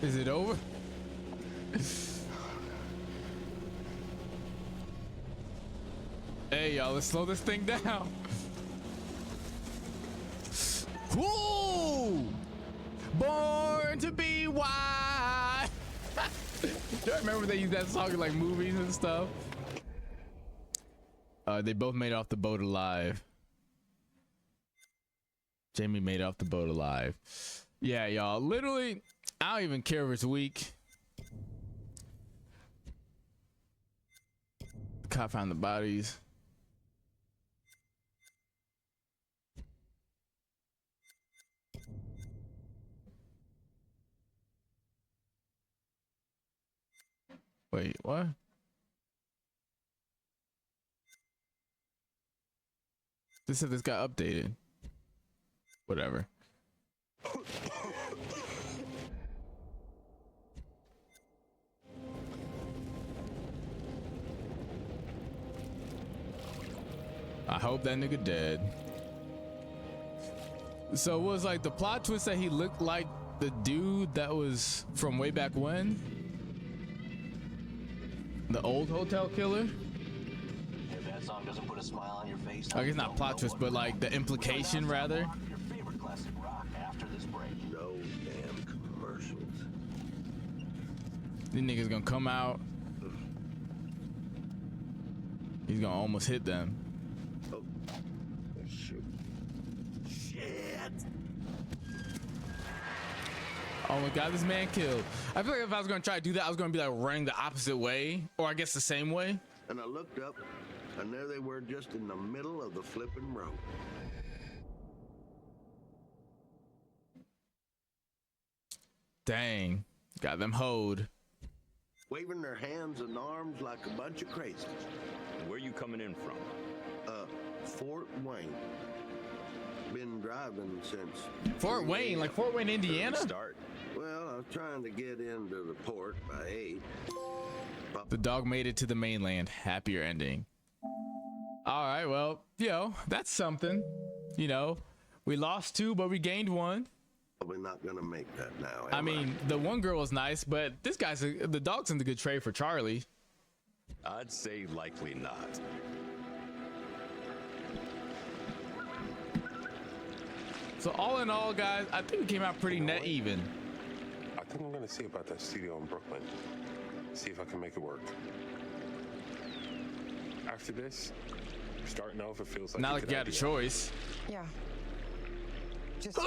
Is it over? Hey, y'all, let's slow this thing down. Whoa! Born to be wild. Do I remember they used that song in like movies and stuff? They both made it off the boat alive. Jamie made it off the boat alive. Yeah, y'all. Literally, I don't even care if it's weak. The cop found the bodies. Wait, what? This said this got updated. Whatever. I hope that nigga dead. So it was like the plot twist that he looked like the dude that was from way back when? The old hotel killer? If that song doesn't put a smile on your face, I guess not plot twist, but like the implication rather. Your favorite classic rock after this break. No damn commercials. These niggas gonna come out. He's gonna almost hit them. Oh, shoot. Shit. Oh my god, this man killed. I feel like if I was gonna try to do that, I was gonna be like running the opposite way, or I guess the same way. And I looked up, and there they were, just in the middle of the flipping road. Dang, got them hoed. Waving their hands and arms like a bunch of crazies. Where you coming in from? Fort Wayne. Been driving since Fort Wayne, like Fort Wayne, Indiana? Start. Well, I was trying to get into the port by 8. The dog made it to the mainland. Happier ending. All right, well, yo, that's something. You know, we lost 2, but we gained 1. Probably not gonna make that now. I mean, the one girl was nice, but this guy's the dog's in the good trade for Charlie. I'd say likely not. So all in all, guys, I think we came out pretty net even. I think I'm gonna see about that studio in Brooklyn. See if I can make it work. After this, I'm starting to know if it feels like Not a like good you had a idea. choice. Yeah. Just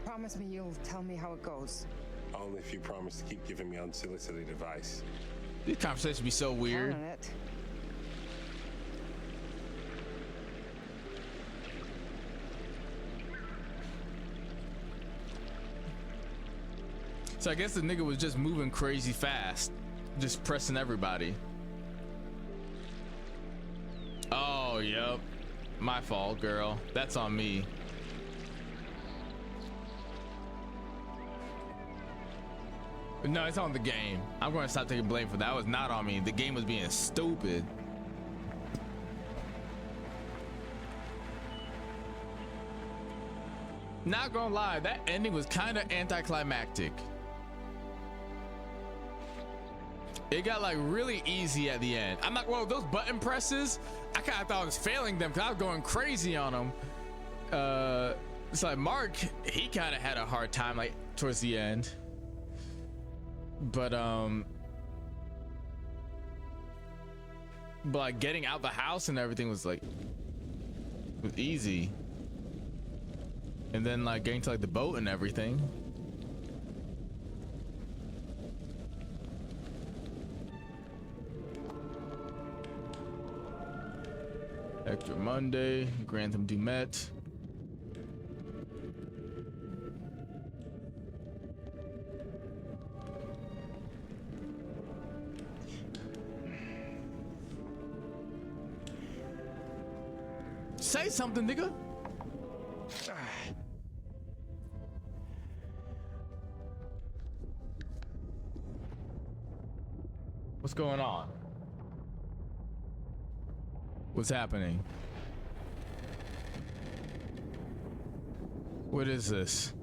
promise me you'll tell me how it goes. Only if you promise to keep giving me unsolicited advice. These conversations be so weird. Count on it. So I guess the nigga was just moving crazy fast, just pressing everybody. Oh, yep. My fault, girl. That's on me. No, it's on the game. I'm going to stop taking blame for that. That was not on me. The game was being stupid. Not gonna lie, that ending was kind of anticlimactic. It got like really easy at the end. I'm not, well, those button presses, I kind of thought I was failing them because I was going crazy on them. It's like Mark, he kind of had a hard time like towards the end. But like getting out the house and everything was like, was easy. And then like getting to like the boat and everything. Extra Monday, Grantham Dumet. Say something, nigga. What's going on? What's happening? What is this?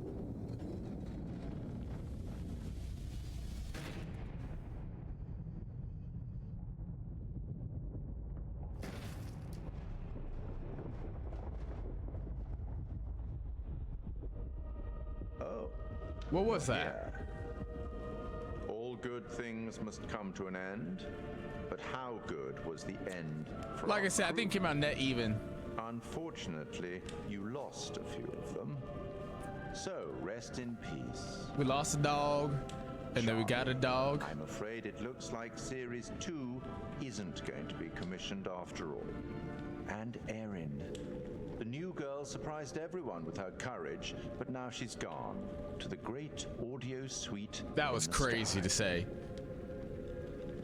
What was that? Yeah. All good things must come to an end, but how good was the end for Like our I said, I think it crew? came out net even. Unfortunately, you lost a few of them. So rest in peace. We lost a dog, and then we got a dog. I'm afraid it looks like Series 2 isn't going to be commissioned after all. And Erin. The new girl surprised everyone with her courage, but now she's gone to the great audio suite. That was crazy to say.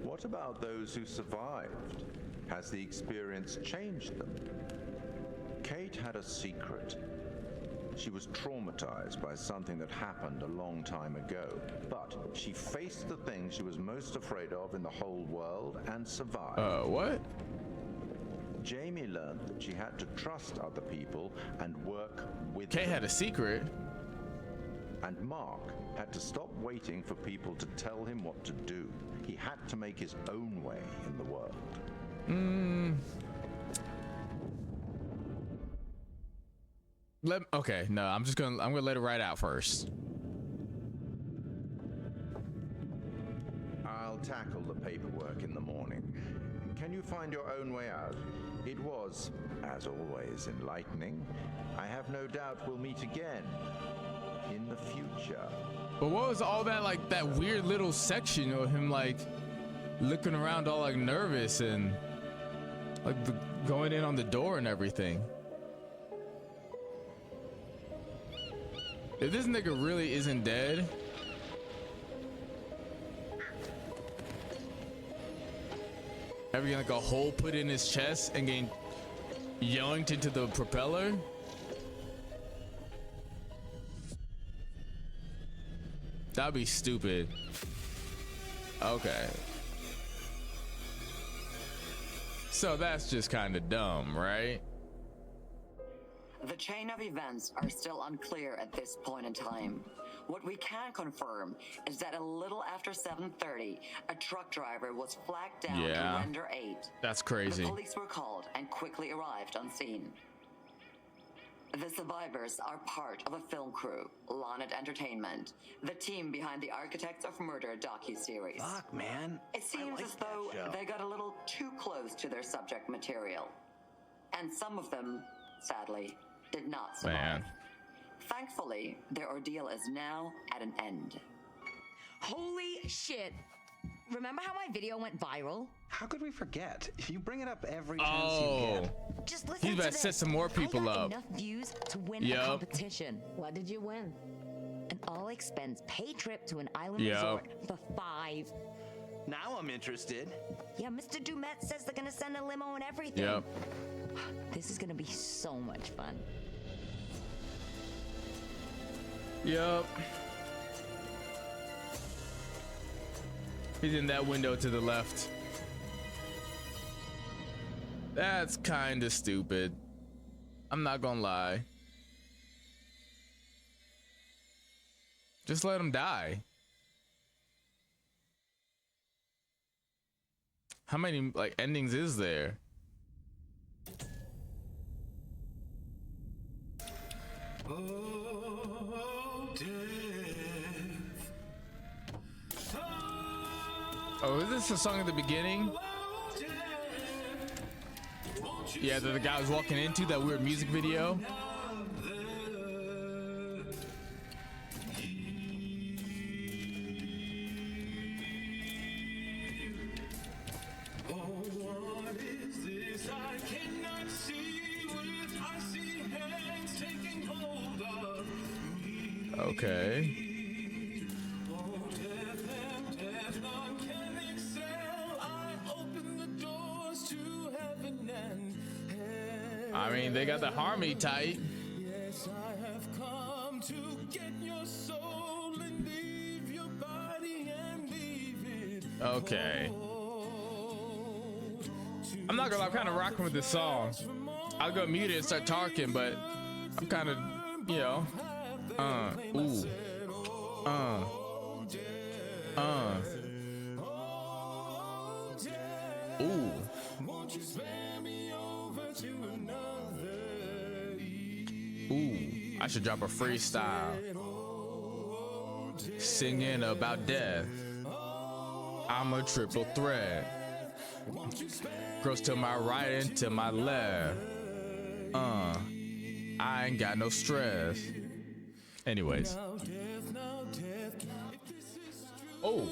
What about those who survived? Has the experience changed them? Kate had a secret. She was traumatized by something that happened a long time ago, but she faced the thing she was most afraid of in the whole world and survived. What? Jamie learned that she had to trust other people and work with Kate them. had a secret. And Mark had to stop waiting for people to tell him what to do. He had to make his own way in the world. Okay, no, I'm gonna let it ride out first. I'll tackle the paperwork in the morning. Can you find your own way out? It was, as always, enlightening. I have no doubt we'll meet again in the future. But what was all that, like, that weird little section of him, like, looking around all, like, nervous and, like, going in on the door and everything? If this nigga really isn't dead, having like a hole put in his chest and getting yoinked into the propeller. That'd be stupid. Okay. So that's just kind of dumb, right? The chain of events are still unclear at this point in time. What we can confirm is that a little after 7:30, a truck driver was flagged down to render aid. That's crazy. The police were called and quickly arrived on scene. The survivors are part of a film crew, Lonnet Entertainment, the team behind the Architects of Murder docuseries. Fuck, man. It seems as though they got a little too close to their subject material. And some of them, sadly, did not survive. Man. Thankfully, their ordeal is now at an end. Holy shit. Remember how my video went viral? How could we forget? You bring it up every chance you get. Just listen He's to about to set some more people I got up. enough views to win a competition. What did you win? An all-expense paid trip to an island resort for 5. Now I'm interested. Yeah, Mr. Dumet says they're gonna send a limo and everything. Yep. This is gonna be so much fun. Yep. He's in that window to the left. That's kind of stupid. I'm not gonna lie. Just let him die. How many like endings is there? Oh, is this a song at the beginning? Yeah, that the guy was walking into that weird music video. Okay. I mean, they got the harmony tight. Yes, I have come to get your soul and leave your body and leave it. Okay. I'm not gonna lie, I'm kind of rocking with this song. I'll go mute it and start talking, but I'm kind of, you know, ooh, ooh. Ooh, I should drop a freestyle. singing about death. I'm a triple threat. Girls to my right and to my left. I ain't got no stress. Anyways. Oh.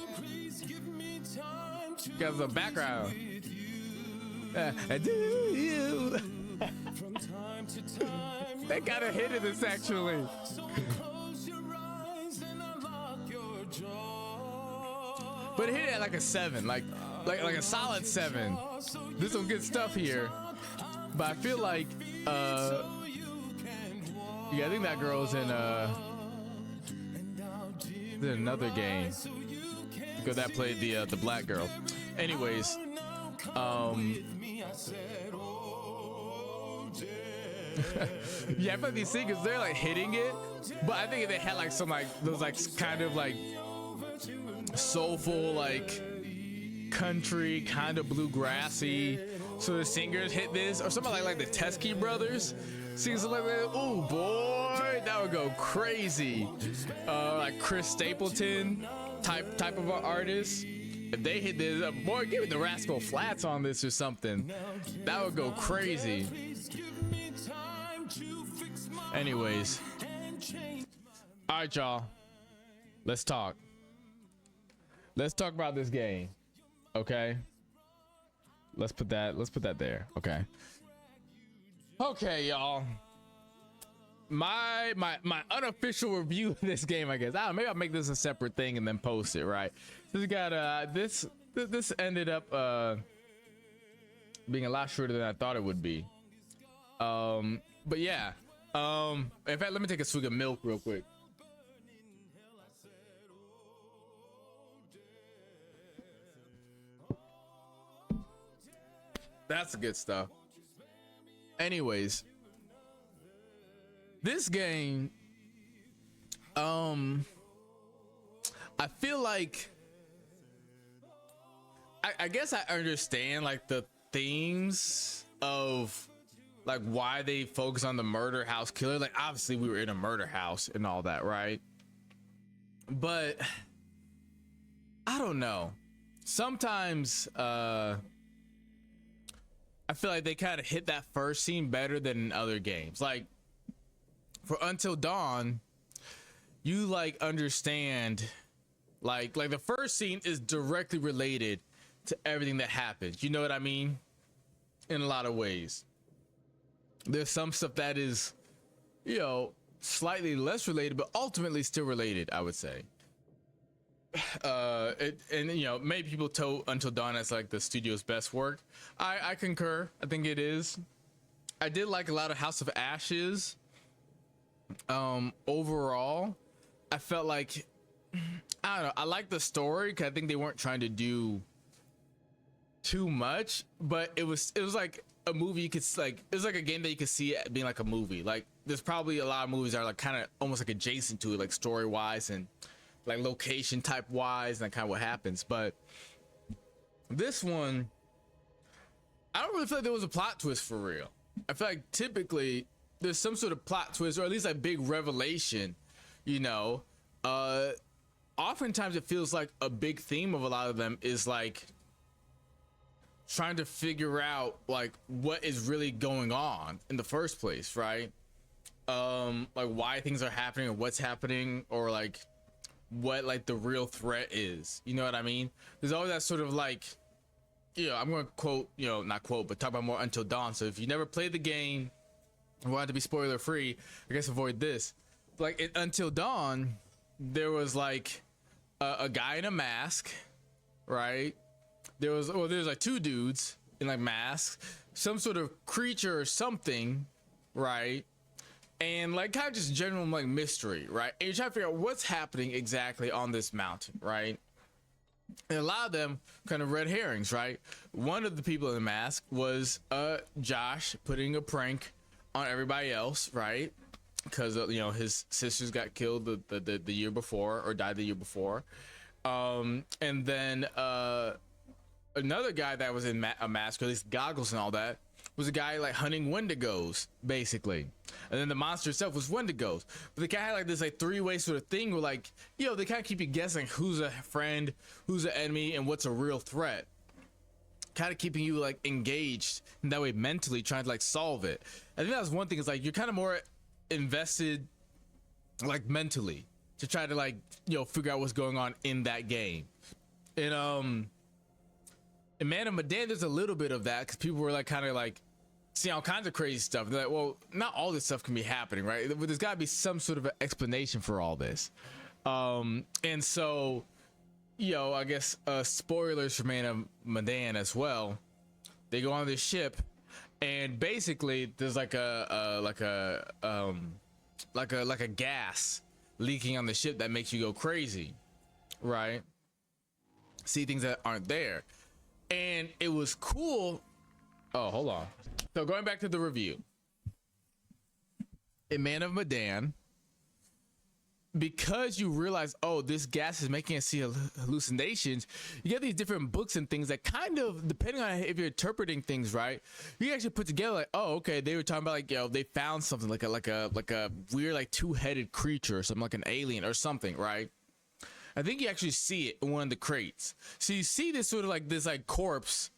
Got the background. I do you. They gotta hit it this actually. But hit it at like a 7, like a solid 7. There's some good stuff here. But I feel like yeah, I think that girl's in another game. Because that played the black girl. Anyways, yeah, I feel like these singers, they're like hitting it, but I think if they had like some like those like kind of like soulful like country kind of bluegrassy, so the singers hit this, or something like the Teskey brothers sing something like that. Oh boy, that would go crazy. Like Chris Stapleton type of an artist. If they hit this, boy, give me the Rascal Flats on this or something. That would go crazy. Anyways, all right, y'all. Let's talk. Let's talk about this game. Okay. Let's put that there. Okay. Okay, y'all. My unofficial review of this game, I guess. I don't know, maybe I'll make this a separate thing and then post it, right? This got this ended up being a lot shorter than I thought it would be. But yeah. In fact, let me take a swig of milk real quick. That's the good stuff. Anyways, this game, I feel like I guess I understand like the themes of like why they focus on the murder house killer. Like obviously we were in a murder house and all that, right? But I don't know. Sometimes I feel like they kind of hit that first scene better than in other games. Like for Until Dawn, you like understand like the first scene is directly related to everything that happens. You know what I mean? In a lot of ways. There's some stuff that is, you know, slightly less related, but ultimately still related, I would say. And you know, many people told Until Dawn as like the studio's best work. I concur. I think it is. I did like a lot of House of Ashes. Overall, I felt like, I don't know, I like the story because I think they weren't trying to do too much, but it was like a movie you could like, it was like a game that you could see it being like a movie. Like there's probably a lot of movies that are like kind of almost like adjacent to it, like story wise and like location type wise and kind of what happens. But this one, I don't really feel like there was a plot twist for real. I feel like typically there's some sort of plot twist or at least like big revelation, you know. Oftentimes it feels like a big theme of a lot of them is like trying to figure out like what is really going on in the first place, right? Like why things are happening or what's happening, or like what like the real threat is, you know what I mean? There's always that sort of like, you know, I'm gonna quote, you know, not quote, but talk about more Until Dawn. So if you never played the game and wanted to be spoiler free, I guess avoid this. Like in Until Dawn, there was like a guy in a mask, right? There's like two dudes in like masks, some sort of creature or something, right? And like kind of just general like mystery, right? And you're trying to figure out what's happening exactly on this mountain, right? And a lot of them kind of red herrings, right? One of the people in the mask was Josh putting a prank on everybody else, right? Because you know his sisters got killed the year before, or died the year before. And then another guy that was in a mask, or at least goggles and all that, was a guy like hunting wendigos, basically, and then the monster itself was wendigos. But the guy had like this like three-way sort of thing where like, you know, they kind of keep you guessing who's a friend, who's an enemy, and what's a real threat. Kind of keeping you like engaged in that way mentally, trying to like solve it. I think that was one thing, is like you're kind of more invested like mentally to try to like, you know, figure out what's going on in that game. And in Man of Medan, there's a little bit of that because people were like kind of like seeing all kinds of crazy stuff. They're like, well, not all this stuff can be happening, right? There's got to be some sort of an explanation for all this. And so, you know, I guess spoilers for Man of Medan as well. They go on this ship, and basically there's like a gas leaking on the ship that makes you go crazy, right? See things that aren't there. And it was cool. Oh, hold on. So going back to the review, in Man of Medan, because you realize, oh, this gas is making us see hallucinations, you get these different books and things that kind of, depending on if you're interpreting things right, you actually put together like, oh, okay, they were talking about like, you know, they found something like a weird like two-headed creature or something, like an alien or something, right? I think you actually see it in one of the crates. So you see this sort of like this like corpse,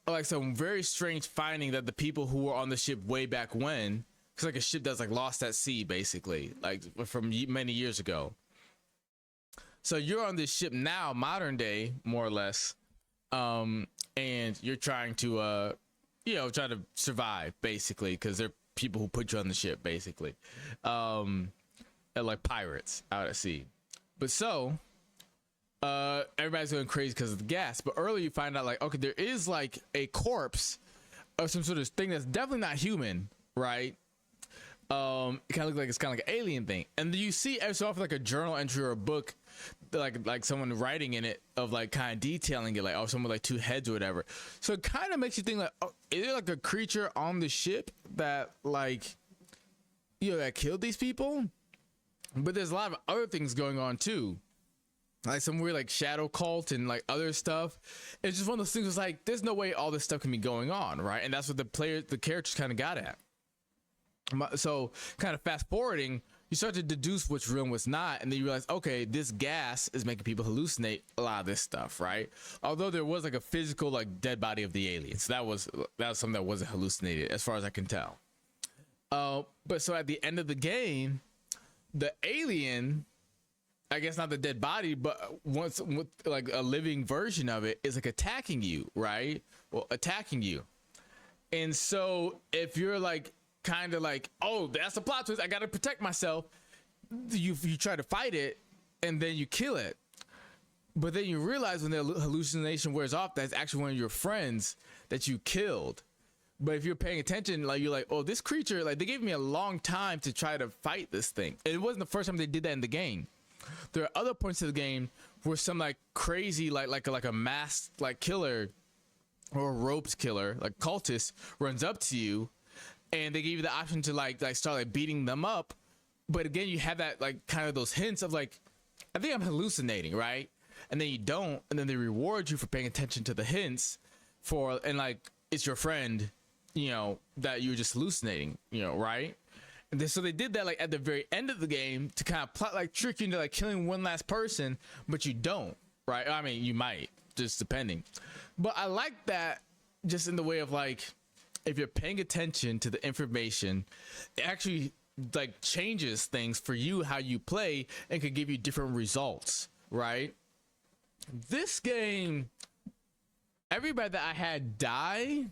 or like some very strange finding that the people who were on the ship way back when, because like a ship that's like lost at sea, basically, like from many years ago. So you're on this ship now, modern day, more or less, and you're trying to, you know, try to survive, basically, because they're people who put you on the ship, basically, like pirates out at sea. But so everybody's going crazy because of the gas. But earlier you find out like, okay, there is like a corpse of some sort of thing that's definitely not human, right? It kind of looks like it's kind of like an alien thing, and then you see every so often like a journal entry or a book, like someone writing in it of like kind of detailing it, like, oh, someone with like two heads or whatever. So it kind of makes you think like, oh, is there like a creature on the ship that like, you know, that killed these people? But there's a lot of other things going on too, like some weird like shadow cult and like other stuff. It's just one of those things. It's like there's no way all this stuff can be going on, right? And that's what the characters kind of got at. So kind of fast forwarding, you start to deduce what's real and what's not, and then you realize, okay, this gas is making people hallucinate a lot of this stuff, right? Although there was like a physical like dead body of the alien, so that was something that wasn't hallucinated as far as I can tell. But so at the end of the game, the alien, I guess not the dead body, but once with like a living version of it, is like attacking you, right? Well, attacking you. And so if you're like kind of like, oh, that's a plot twist, I gotta protect myself, you try to fight it and then you kill it. But then you realize when the hallucination wears off, that's actually one of your friends that you killed. But if you're paying attention, like you're like, oh, this creature, like they gave me a long time to try to fight this thing. And it wasn't the first time they did that in the game. There are other points of the game where some like crazy like a masked like killer or a roped killer, like cultist, runs up to you, and they give you the option to like start like beating them up. But again, you have that like kind of those hints of like, I think I'm hallucinating, right? And then you don't, and then they reward you for paying attention to the hints and like it's your friend, you know, that you were just hallucinating, you know, right? And then, so they did that like at the very end of the game to kind of plot like trick you into like killing one last person, but you don't, right? I mean, you might, just depending. But I like that just in the way of like, if you're paying attention to the information, it actually like changes things for you, how you play, and could give you different results, right? This game, everybody that I had die,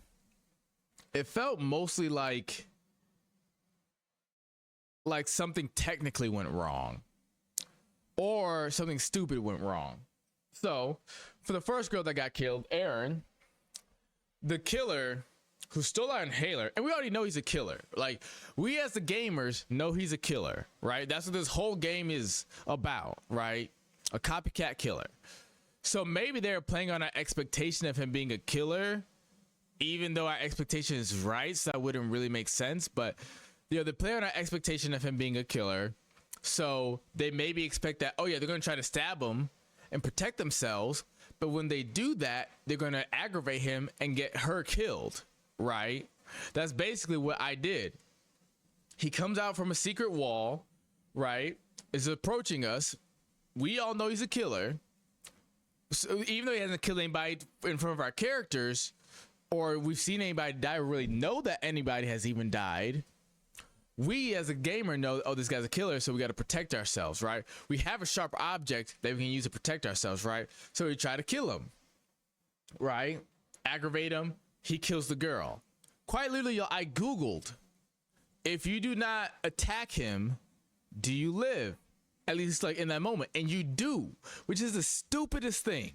it felt mostly like something technically went wrong or something stupid went wrong. So for the first girl that got killed, Aaron, the killer who stole our inhaler, and we already know he's a killer. Like, we as the gamers know he's a killer, right? That's what this whole game is about, right? A copycat killer. So maybe they're playing on our expectation of him being a killer, even though our expectation is right, so that wouldn't really make sense. But, you know, they play on our expectation of him being a killer, so they maybe expect that, oh yeah, they're going to try to stab him and protect themselves, but when they do that, they're going to aggravate him and get her killed, right? That's basically what I did. He comes out from a secret wall, right? Is approaching us. We all know he's a killer. So even though he hasn't killed anybody in front of our characters, or we've seen anybody die, or really know that anybody has even died, we as a gamer know, oh, this guy's a killer, so we got to protect ourselves, right? We have a sharp object that we can use to protect ourselves, right? So we try to kill him, right? Aggravate him. He kills the girl. Quite literally, y'all, I Googled, if you do not attack him, do you live? At least like in that moment. And you do, which is the stupidest thing.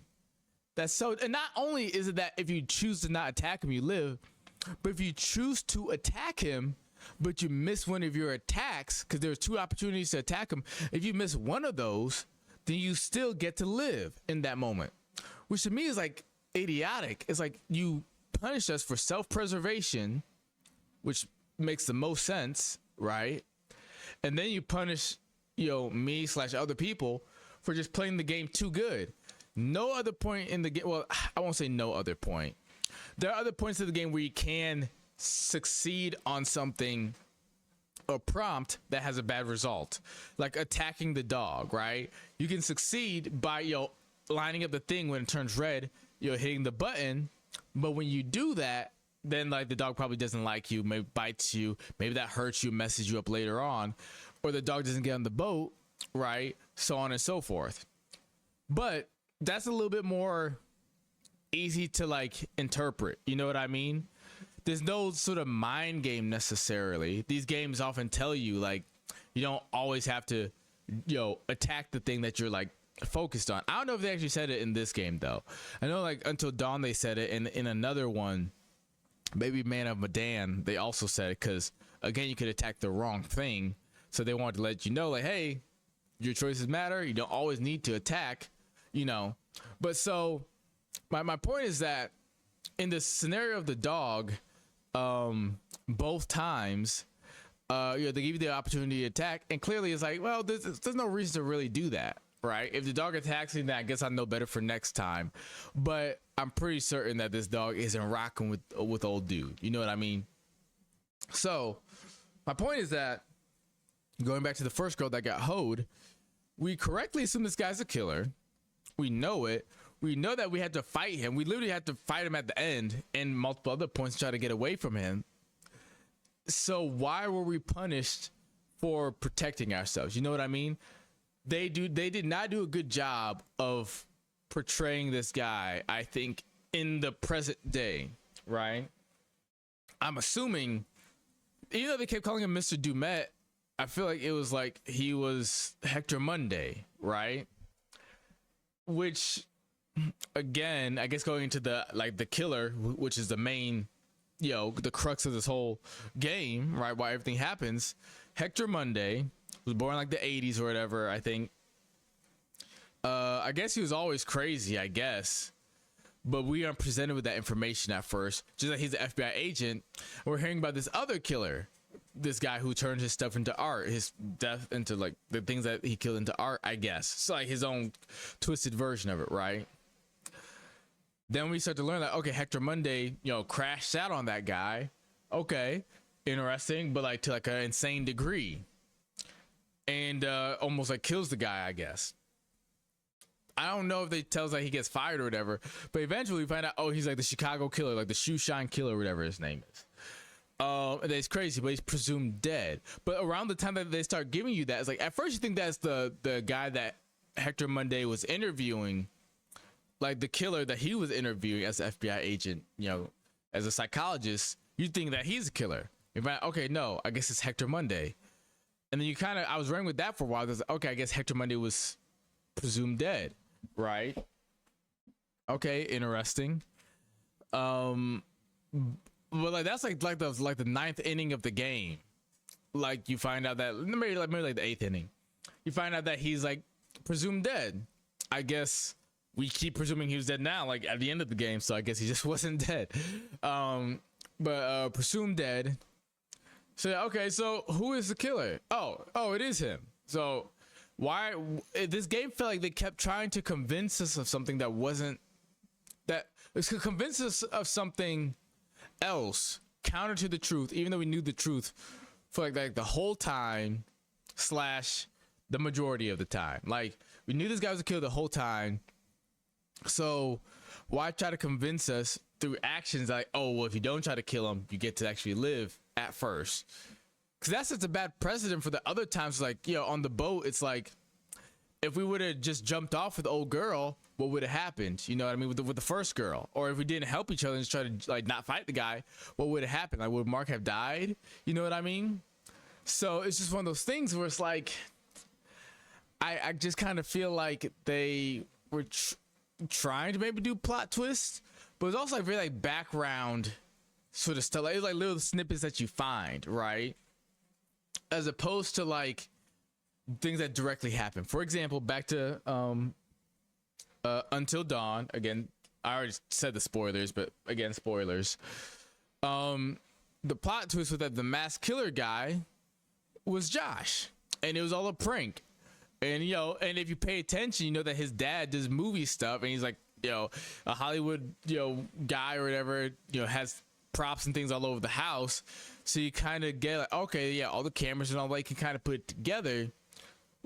That's so, and not only is it that if you choose to not attack him, you live, but if you choose to attack him, but you miss one of your attacks, because there's 2 opportunities to attack him, if you miss one of those, then you still get to live in that moment, which to me is like idiotic. It's like you punish us for self-preservation, which makes the most sense, right? And then you punish, you know, me / other people for just playing the game too good. No other point in the game, well, I won't say no other point. There are other points of the game where you can succeed on something, a prompt that has a bad result, like attacking the dog, right? You can succeed by, you know, lining up the thing when it turns red, you know, hitting the button. But when you do that, then like the dog probably doesn't like you, maybe bites you, maybe that hurts you, messes you up later on, or the dog doesn't get on the boat, right? So on and so forth. But that's a little bit more easy to like interpret, you know what I mean? There's no sort of mind game necessarily. These games often tell you like you don't always have to, you know, attack the thing that you're like focused on. I don't know if they actually said it in this game though. I know like Until Dawn they said it, and in another one, maybe Man of Medan, they also said it, because again you could attack the wrong thing, so they wanted to let you know like, hey, your choices matter, you don't always need to attack, you know. But so my point is that in the scenario of the dog, both times you know, they give you the opportunity to attack, and clearly it's like, well, there's no reason to really do that, right? If the dog attacks me, then I guess I know better for next time. But I'm pretty certain that this dog isn't rocking with old dude, you know what I mean? So my point is that, going back to the first girl that got hoed, we correctly assume this guy's a killer. We know it. We know that we had to fight him. We literally had to fight him at the end and multiple other points to try to get away from him. So why were we punished for protecting ourselves? You know what I mean? They did not do a good job of portraying this guy, I think, in the present day, right? I'm assuming, even though they kept calling him Mr. Dumet, I feel like it was like he was Hector Monday, right? Which, again, I guess going into the like the killer, which is the main, you know, the crux of this whole game, right? Why everything happens. Hector Monday was born like the 80s or whatever, I think. I guess he was always crazy, I guess. But we aren't presented with that information at first. Just like he's an FBI agent. We're hearing about this other killer. This guy who turned his stuff into art, his death into like the things that he killed into art, I guess. So like his own twisted version of it, right? Then we start to learn that, okay, Hector Monday, you know, crashed out on that guy. Okay, interesting, but like to like an insane degree. And almost like kills the guy, I guess. I don't know if they tell us that he gets fired or whatever, but eventually we find out, oh, he's like the Chicago killer, like the shoe shine killer, or whatever his name is. And it's crazy, but he's presumed dead. But around the time that they start giving you that, it's like at first you think that's the guy that Hector Monday was interviewing, like the killer that he was interviewing as an FBI agent, you know, as a psychologist. You think that he's a killer. You're like, okay, no, I guess it's Hector Monday. And then you kind of, I was running with that for a while. Because okay, I guess Hector Monday was presumed dead, right? Okay, interesting. Well, like that's like the ninth inning of the game. Like you find out that maybe like the 8th inning, you find out that he's like presumed dead. I guess we keep presuming he was dead now, like at the end of the game. So I guess he just wasn't dead. But presumed dead. So okay, so who is the killer? Oh, it is him. So why this game felt like they kept trying to convince us of something that wasn't, that it could convince us of something else counter to the truth, even though we knew the truth for like the whole time slash the majority of the time. Like, we knew this guy was a killer the whole time. So why try to convince us through actions like, oh, well, if you don't try to kill him, you get to actually live at first? Because that's such a bad precedent for the other times. Like, you know, on the boat, it's like, if we would have just jumped off with the old girl, what would have happened? You know what I mean? With the first girl. Or if we didn't help each other and just try to like not fight the guy, what would have happened? Like, would Mark have died? You know what I mean? So it's just one of those things where it's like, I just kind of feel like they were trying to maybe do plot twists, but it's also like very like background sort of stuff. Like, it's like little snippets that you find, right? As opposed to like things that directly happen. For example, back to Until Dawn. Again, I already said the spoilers, but again, spoilers. The plot twist was that the mass killer guy was Josh, and it was all a prank. And you know, and if you pay attention, you know that his dad does movie stuff, and he's like, you know, a Hollywood, you know, guy or whatever, you know, has props and things all over the house. So you kind of get like, okay, yeah, all the cameras and all that, you can kind of put it together,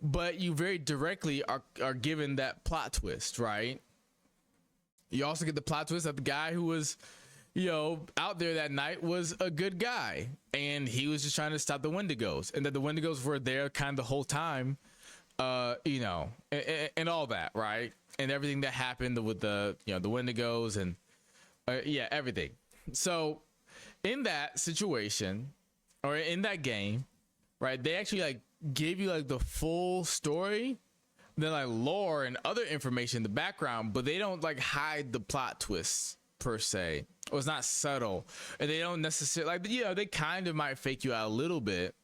but you very directly are given that plot twist, right? You also get the plot twist that the guy who was, you know, out there that night was a good guy, and he was just trying to stop the Wendigos, and that the Wendigos were there kind of the whole time, you know, and all that, right? And everything that happened with the, you know, the Wendigos and yeah, everything. So in that situation, or in that game, right, they actually like give you like the full story, then like lore and other information in the background, but they don't like hide the plot twists per se, or it's not subtle, and they don't necessarily like, you know, they kind of might fake you out a little bit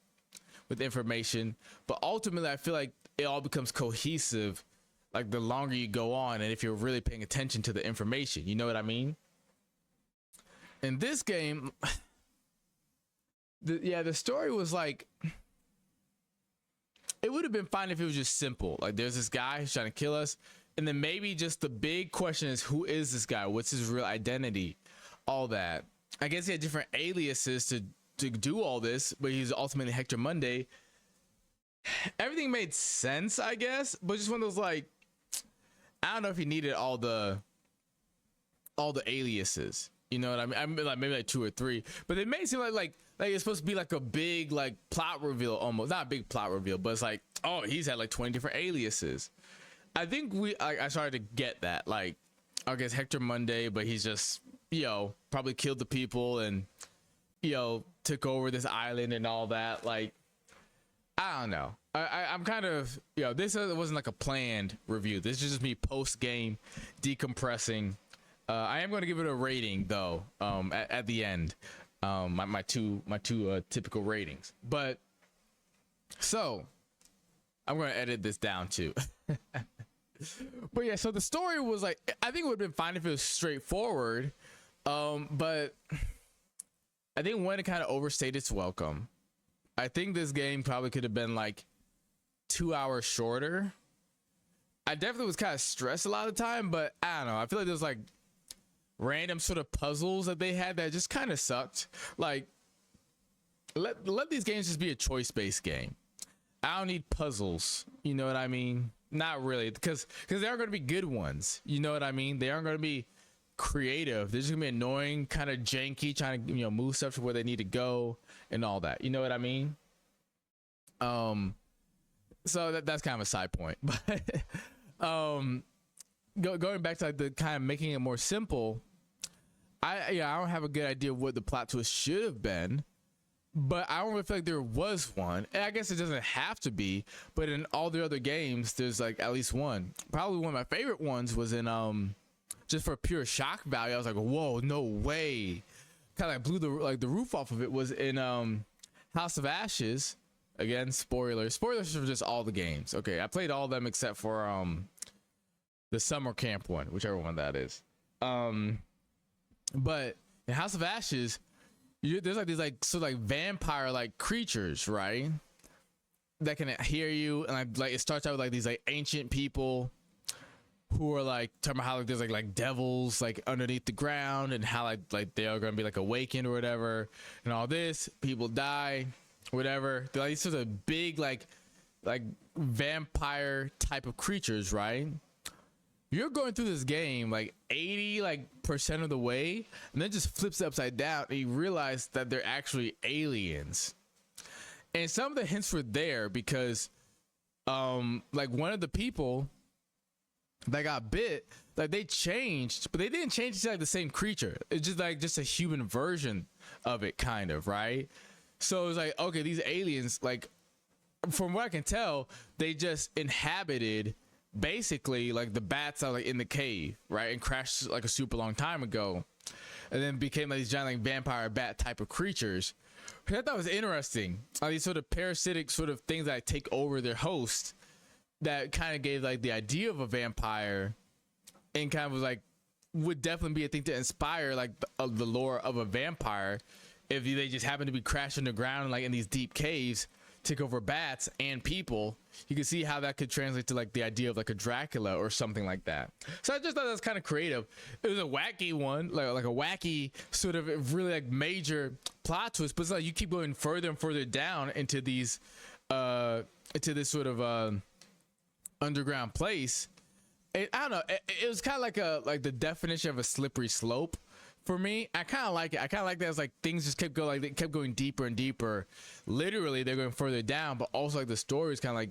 with information, but ultimately I feel like it all becomes cohesive like the longer you go on, and if you're really paying attention to the information, you know what I mean? In this game, the story was like, it would have been fine if it was just simple. Like, there's this guy who's trying to kill us, and then maybe just the big question is, who is this guy? What's his real identity? All that. I guess he had different aliases to do all this, but he's ultimately Hector Monday. Everything made sense, I guess, but just one of those like, I don't know if he needed all the aliases. You know what I mean? I mean, like maybe like 2 or 3, but it may seem like it's supposed to be like a big like plot reveal, almost not a big plot reveal, but it's like, oh, he's had like 20 different aliases. I think I started to get that, like, I guess Hector Monday, but he's just, you know, probably killed the people and, you know, took over this island and all that. Like, I don't know. I'm kind of, you know, this wasn't like a planned review. This is just me post game decompressing. I am going to give it a rating though, at the end, my two typical ratings. But so I'm going to edit this down too. But yeah, so the story was like, I think it would have been fine if it was straightforward, but I think when it kind of overstayed its welcome. I think this game probably could have been like 2 hours shorter. I definitely was kind of stressed a lot of the time, but I don't know. I feel like there's like random sort of puzzles that they had that just kind of sucked. Like, let these games just be a choice-based game. I don't need puzzles. You know what I mean? Not really, because they aren't going to be good ones. You know what I mean? They aren't going to be creative. They're just gonna be annoying, kind of janky, trying to, you know, move stuff to where they need to go and all that. You know what I mean? So that's kind of a side point. But going back to like the kind of making it more simple, I don't have a good idea of what the plot twist should have been, but I don't really feel like there was one. And I guess it doesn't have to be, but in all the other games, there's like at least one. Probably one of my favorite ones was in just for pure shock value. I was like, whoa, no way. Kind of like blew the roof off of it, was in House of Ashes. Again, spoilers for just all the games. Okay, I played all of them except for the summer camp one, whichever one that is. But in House of Ashes, there's like these like sort of like vampire like creatures, right, that can hear you, and like it starts out with like these like ancient people who are like talking about how like there's like devils like underneath the ground, and how like they are gonna be like awakened or whatever, and all this. People die, whatever. They're like these sort of big like vampire type of creatures, right? You're going through this game like 80% of the way, and then just flips upside down, and you realize that they're actually aliens. And some of the hints were there because like one of the people that got bit, like they changed, but they didn't change to like the same creature. It's just a human version of it, kind of, right? So it was like, okay, these aliens, like from what I can tell, they just inhabited basically like the bats are like in the cave, right, and crashed like a super long time ago, and then became like these giant like vampire bat type of creatures. I thought that was interesting. These sort of parasitic sort of things that take over their host, that kind of gave like the idea of a vampire, and kind of was like would definitely be a thing to inspire like the lore of a vampire if they just happen to be crashing the ground like in these deep caves, take over bats and people. You can see how that could translate to like the idea of like a Dracula or something like that. So I just thought that was kind of creative. It was a wacky one, like a wacky sort of really like major plot twist, but it's like you keep going further and further down into these into this sort of underground place. And I don't know, it was kind of like the definition of a slippery slope for me. I kind of like it. I kind of like that. It's like things just kept going, like they kept going deeper and deeper. Literally, they're going further down, but also like the story is kind of like,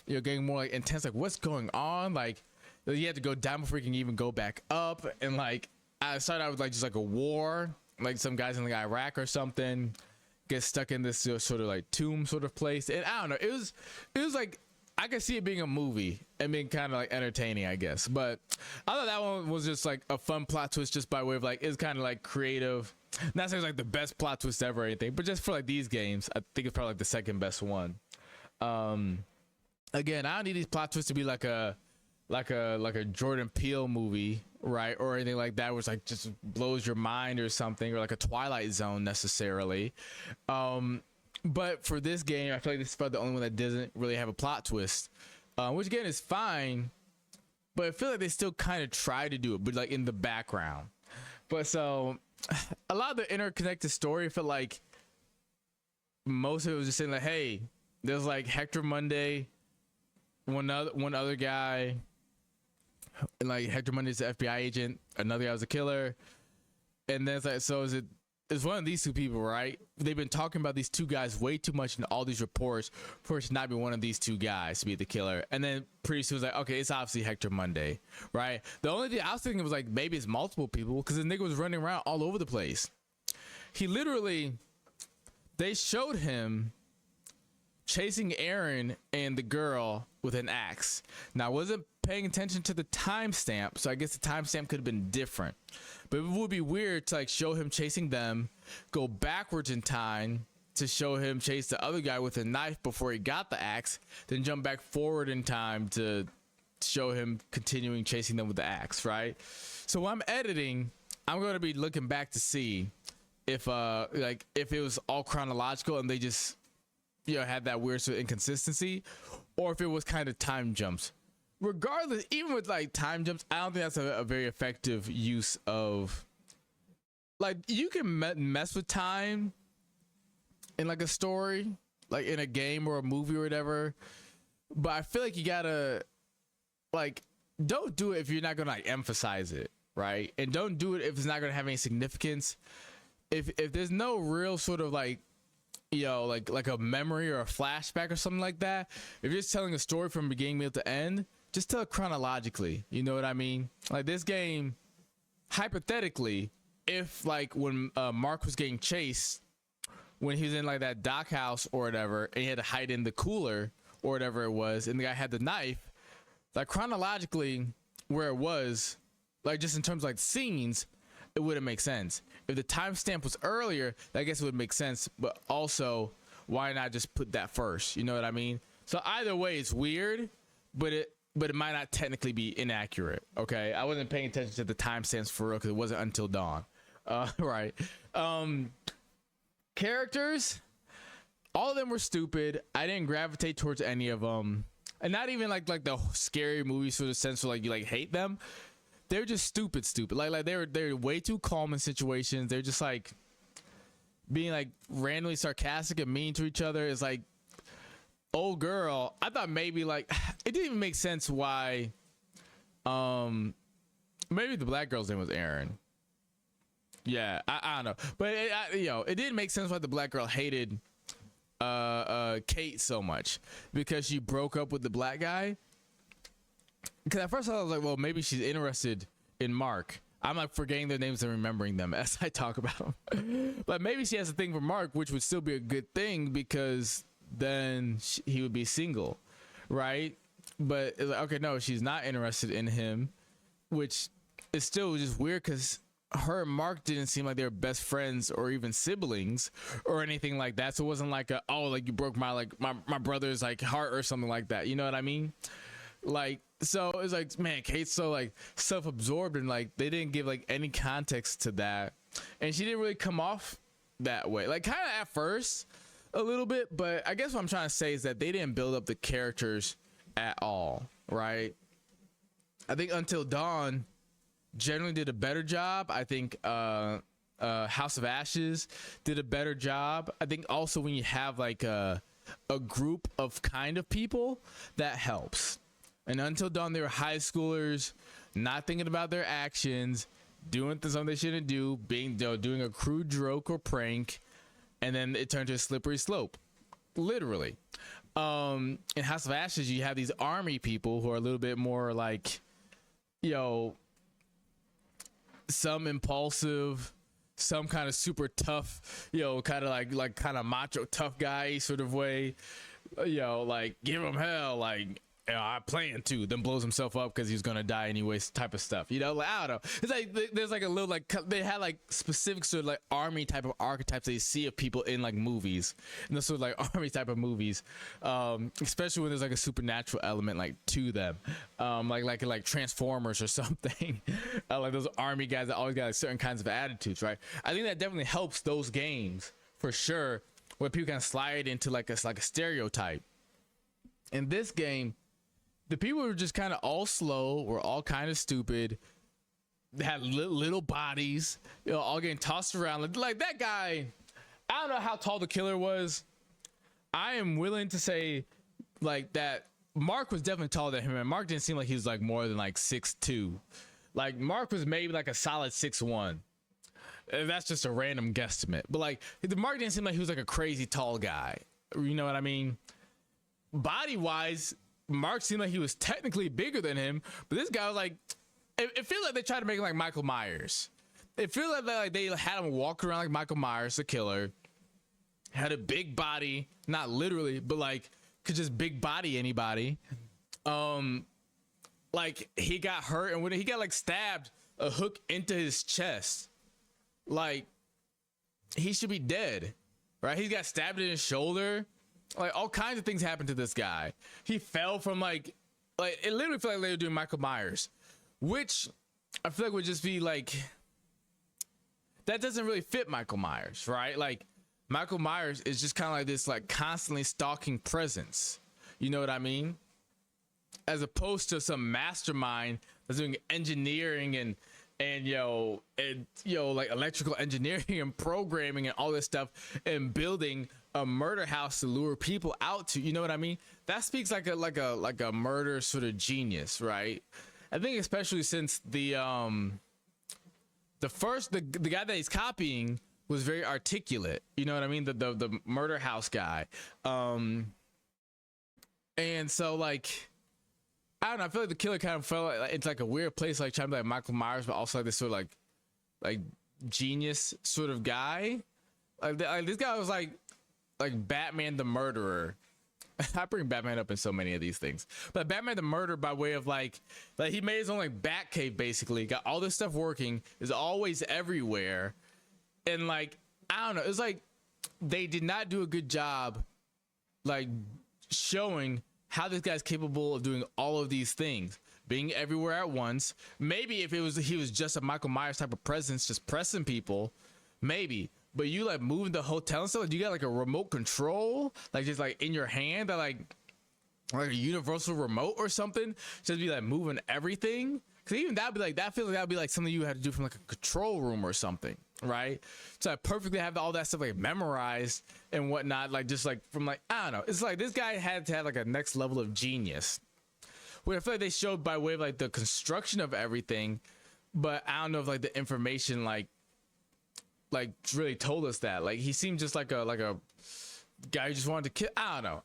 you know, getting more like intense. Like what's going on? Like you have to go down before you can even go back up. And like I started out with like just like a war, like some guys in like Iraq or something get stuck in this sort of like tomb sort of place. And I don't know. It was like I could see it being a movie and being kind of like entertaining, I guess. But I thought that one was just like a fun plot twist, just by way of like it's kind of like creative. Not saying it's like the best plot twist ever or anything, but just for like these games, I think it's probably like the second best one. Again, I don't need these plot twists to be like a Jordan Peele movie, right, or anything like that, which like just blows your mind or something, or like a Twilight Zone necessarily. But for this game, I feel like this is probably the only one that doesn't really have a plot twist, which again is fine, but I feel like they still kind of try to do it, but like in the background. But so a lot of the interconnected story, I felt like most of it was just saying like, hey, there's like Hector Monday, one other guy, and like Hector Monday's the FBI agent, another guy was a killer, and then it's like, so it's one of these two people, right? They've been talking about these two guys way too much in all these reports for it to not be one of these two guys to be the killer. And then pretty soon it's like, okay, it's obviously Hector Monday, right? The only thing I was thinking was like, maybe it's multiple people, because the nigga was running around all over the place. He literally, they showed him chasing Aaron and the girl with an axe. Now I wasn't paying attention to the timestamp, so I guess the timestamp could have been different. But it would be weird to like show him chasing them, go backwards in time to show him chase the other guy with a knife before he got the axe, then jump back forward in time to show him continuing chasing them with the axe, right? So when I'm editing, I'm going to be looking back to see if like if it was all chronological and they just, you know, had that weird sort of inconsistency, or if it was kind of time jumps. Regardless, even with like time jumps, I don't think that's a very effective use of, like, you can mess with time in like a story, like in a game or a movie or whatever, but I feel like you gotta, like, don't do it if you're not gonna like emphasize it, right? And don't do it if it's not gonna have any significance. If there's no real sort of like, you know, like a memory or a flashback or something like that, if you're just telling a story from beginning, middle to end, just tell it chronologically. You know what I mean? Like this game, hypothetically, if like when Mark was getting chased, when he was in like that dock house or whatever, and he had to hide in the cooler or whatever it was, and the guy had the knife, like chronologically where it was, like just in terms of like scenes, it wouldn't make sense. If the timestamp was earlier, I guess it would make sense, but also why not just put that first? You know what I mean? So either way, it's weird, but it might not technically be inaccurate. Okay, I wasn't paying attention to the timestamps for real because it wasn't until dawn. Right. Characters, all of them were stupid. I didn't gravitate towards any of them. and not even like the scary movies for the sense of like you like hate them. They're just stupid. Like they're way too calm in situations. They're just like being like randomly sarcastic and mean to each other. It's like, old girl, I thought maybe like it didn't even make sense why maybe the black girl's name was Erin. Yeah, I don't know, but it didn't make sense why the black girl hated Kate so much, because she broke up with the black guy. Because at first I was like, well, maybe she's interested in Mark. I'm like forgetting their names and remembering them as I talk about them. But maybe she has a thing for Mark, which would still be a good thing because then he would be single, right? But it's like, okay, no, she's not interested in him, which is still just weird because her and Mark didn't seem like they were best friends or even siblings or anything like that. So it wasn't like like you broke my brother's like heart or something like that. You know what I mean? Like, so it's like, man, Kate's so like self-absorbed and like they didn't give like any context to that, and she didn't really come off that way. Like kind of at first a little bit, but I guess what I'm trying to say is that they didn't build up the characters at all, right? I think Until Dawn generally did a better job. I think House of Ashes did a better job. I think also when you have like a group of kind of people, that helps. And Until Dawn, they were high schoolers, not thinking about their actions, doing something they shouldn't do, doing a crude joke or prank, and then it turned to a slippery slope, literally. In House of Ashes, you have these army people who are a little bit more like, some impulsive, some kind of super tough, kind of like kind of macho tough guy sort of way, like give him hell, like I plan to, then blows himself up because he's gonna die anyways, type of stuff. Like I don't know. It's like there's like a little like they had like specific sort of like army type of archetypes that you see of people in like movies, and those sort of like army type of movies, especially when there's like a supernatural element like to them, like Transformers or something. Like those army guys that always got like certain kinds of attitudes, right? I think that definitely helps those games for sure, where people can slide into like a stereotype. In this game, the people were just kind of all slow, were all kind of stupid. They had little bodies, all getting tossed around. Like that guy, I don't know how tall the killer was. I am willing to say like that Mark was definitely taller than him, and Mark didn't seem like he was like more than like 6'2". Like Mark was maybe like a solid 6'1". That's just a random guesstimate. But like Mark didn't seem like he was like a crazy tall guy. You know what I mean? Body wise, Mark seemed like he was technically bigger than him, but this guy was like, it feels like they tried to make him like Michael Myers. It feels like they had him walk around like Michael Myers, the killer. Had a big body, not literally, but like could just big body anybody. Like he got hurt, and when he got like stabbed, a hook into his chest, like he should be dead, right? He got stabbed in his shoulder. Like all kinds of things happened to this guy. He fell from like it literally felt like they were doing Michael Myers, which I feel like would just be like, that doesn't really fit Michael Myers, right? Like Michael Myers is just kind of like this like constantly stalking presence. You know what I mean? As opposed to some mastermind that's doing engineering and like electrical engineering and programming and all this stuff and building a murder house to lure people out to. You know what I mean? That speaks like a murder sort of genius, right? I think especially since the guy that he's copying was very articulate. You know what I mean? The murder house guy. And so like, I don't know. I feel like the killer kind of fell into like a weird place, like trying to be like Michael Myers, but also like this sort of like genius sort of guy. Like this guy was like Batman the murderer. I bring Batman up in so many of these things, but Batman the murderer by way of like he made his own like Batcave, basically got all this stuff working, is always everywhere, and like I don't know, it's like they did not do a good job like showing how this guy's capable of doing all of these things, being everywhere at once. Maybe if he was just a Michael Myers type of presence, just pressing people, maybe. But you like moving the hotel and stuff, you got like a remote control, like just like in your hand, that like like a universal remote or something, just be like moving everything. Cause even that'd be like, that feels like that'd be like something you had to do from like a control room or something, right? So I perfectly have all that stuff like memorized and whatnot, like just like from like, I don't know. It's like this guy had to have like a next level of genius. Where I feel like they showed by way of like the construction of everything, but I don't know if like the information like really told us that. Like he seemed just like a guy who just wanted to kill. I don't know.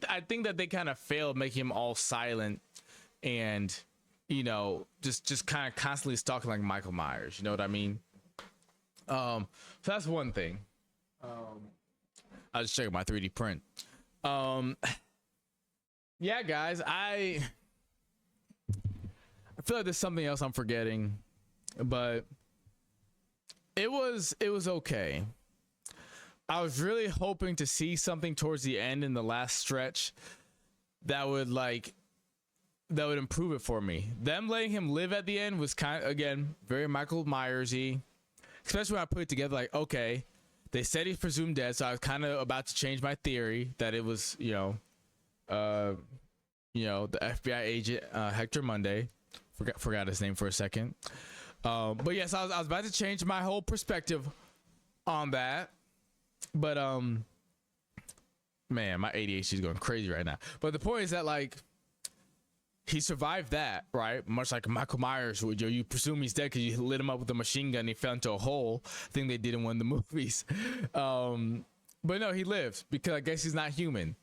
I think that they kind of failed making him all silent and, you know, just kind of constantly stalking like Michael Myers. You know what I mean? So that's one thing. I was just checking my 3D print. Yeah, guys, I feel like there's something else I'm forgetting, but it was okay. I was really hoping to see something towards the end in the last stretch that would improve it for me. Them letting him live at the end was kind of, again, very Michael Myers-y, especially when I put it together like, okay, they said he's presumed dead, so I was kind of about to change my theory that it was, the FBI agent Hector Monday. Forgot his name for a second. But yes, I was about to change my whole perspective on that. But man, my ADHD is going crazy right now. But the point is that like he survived that, right? Much like Michael Myers would. You presume he's dead because you lit him up with a machine gun and he fell into a hole. I think they did in one of the movies. But no, he lives because I guess he's not human.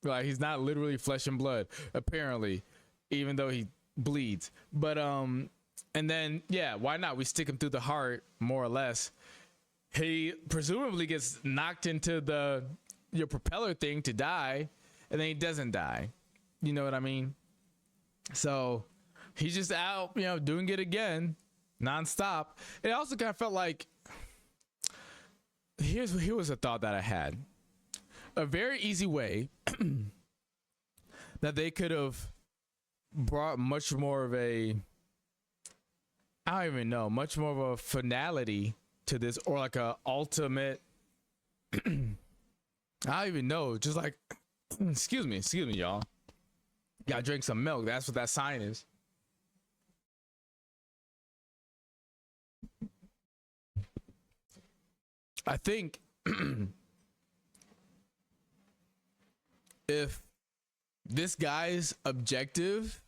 Like he's not literally flesh and blood, apparently, even though he bleeds. But and then yeah, why not? We stick him through the heart, more or less. He presumably gets knocked into your propeller thing to die, and then he doesn't die. You know what I mean? So he's just out, doing it again, nonstop. It also kind of felt like here was a thought that I had. A very easy way that they could have brought much more of a, I don't even know, much more of a finality to this, or like a ultimate, I don't even know, just like, excuse me, y'all. Gotta drink some milk. That's what that sign is. I think if this guy's objective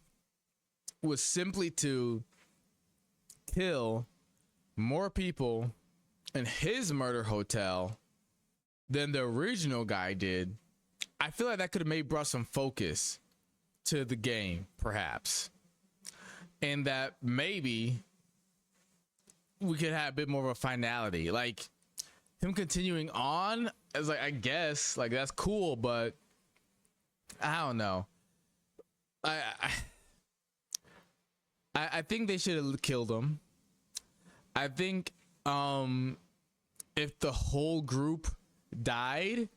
was simply to kill more people in his murder hotel than the original guy did, I feel like that could have maybe brought some focus to the game, perhaps, and that maybe we could have a bit more of a finality, like him continuing on as like, I guess like that's cool, but I don't know. I think they should have killed him. I think if the whole group died,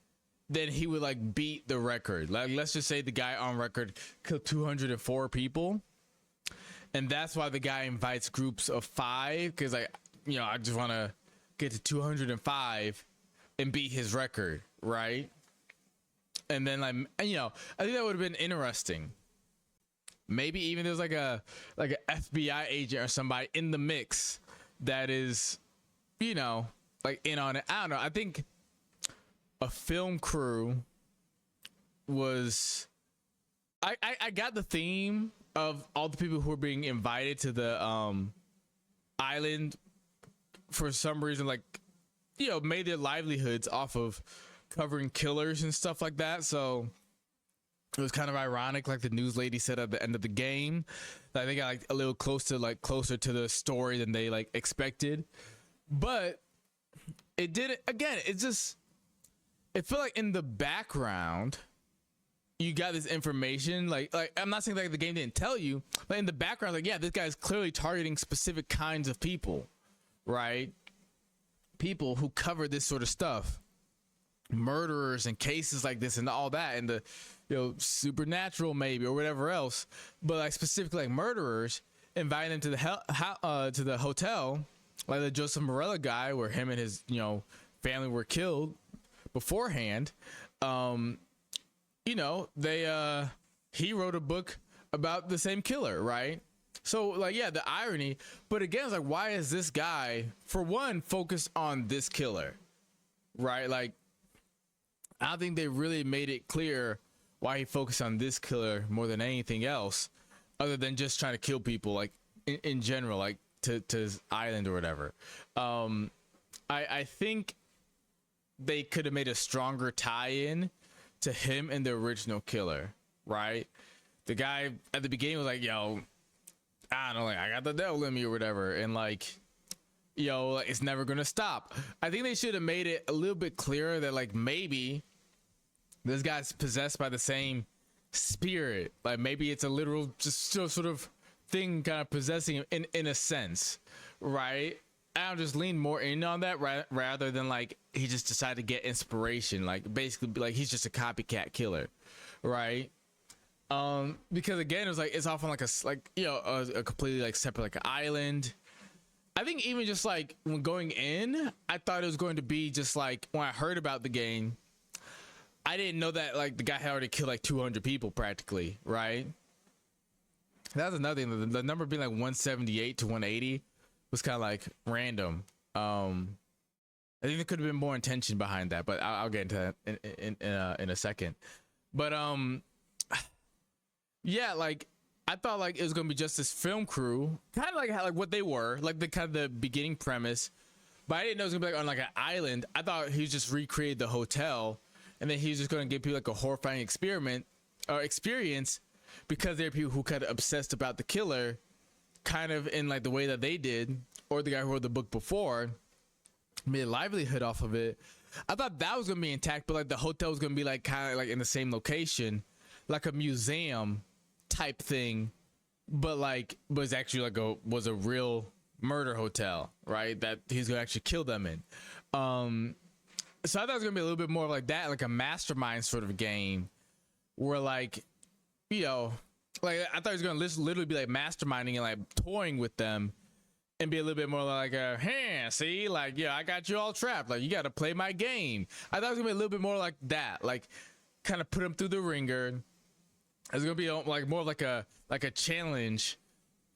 then he would like beat the record. Like let's just say the guy on record killed 204 people, and that's why the guy invites groups of 5, because like, I just want to get to 205 and beat his record, right? And then like, I think that would have been interesting. Maybe even there's like an FBI agent or somebody in the mix that is, like in on it. I don't know. I think a film crew was, I got the theme of all the people who were being invited to the island for some reason, like, made their livelihoods off of covering killers and stuff like that. So it was kind of ironic, like the news lady said at the end of the game, that they got like a little closer to the story than they like expected. But it didn't, again, it felt like in the background you got this information, like I'm not saying like the game didn't tell you, but in the background, like, yeah, this guy's clearly targeting specific kinds of people, right? People who cover this sort of stuff, murderers and cases like this and all that, and the supernatural maybe or whatever else, but like specifically like murderers, inviting them to the hotel, like the Joseph Morella guy, where him and his family were killed beforehand. They he wrote a book about the same killer, right? So like, yeah, the irony, but again, it's like, why is this guy, for one, focused on this killer, right? Like, I don't think they really made it clear why he focused on this killer more than anything else, other than just trying to kill people, like in general, like to his island or whatever. I think they could have made a stronger tie-in to him and the original killer, right? The guy at the beginning was like, yo, I don't know, like, I got the devil in me or whatever, and like, yo, like, it's never gonna stop. I think they should have made it a little bit clearer that like maybe this guy's possessed by the same spirit, like maybe it's a literal just sort of thing kind of possessing him in a sense, right? I'll just lean more in on that rather than like he just decided to get inspiration, like basically like he's just a copycat killer, right? Because again, it was like, it's often like a completely like separate like an island. I think even just like when going in, I thought it was going to be just like, when I heard about the game, I didn't know that like the guy had already killed like 200 people practically, right? That's another thing. The number being like 178 to 180 was kind of like random. I think there could have been more intention behind that, but I'll get into that in a second. But yeah, like I thought like it was gonna be just this film crew, kind of like how, like what they were, like the kind of the beginning premise. But I didn't know it was gonna be like on like an island. I thought he just recreated the hotel, and then he was just gonna give people like a horrifying experience, because there are people who kind of obsessed about the killer, kind of in like the way that they did, or the guy who wrote the book before made a livelihood off of it. I thought that was gonna be intact, but like the hotel was gonna be like kind of like in the same location, like a museum type thing, but like was actually like was a real murder hotel, right? That he's gonna actually kill them in. So I thought it was gonna be a little bit more like that, like a mastermind sort of game, where like, you know, like I thought he was gonna literally be like masterminding and like toying with them, and be a little bit more like hey, see, like, yeah, I got you all trapped, like you got to play my game. I thought it was gonna be a little bit more like that, like kind of put him through the ringer. It's gonna be like more like a challenge,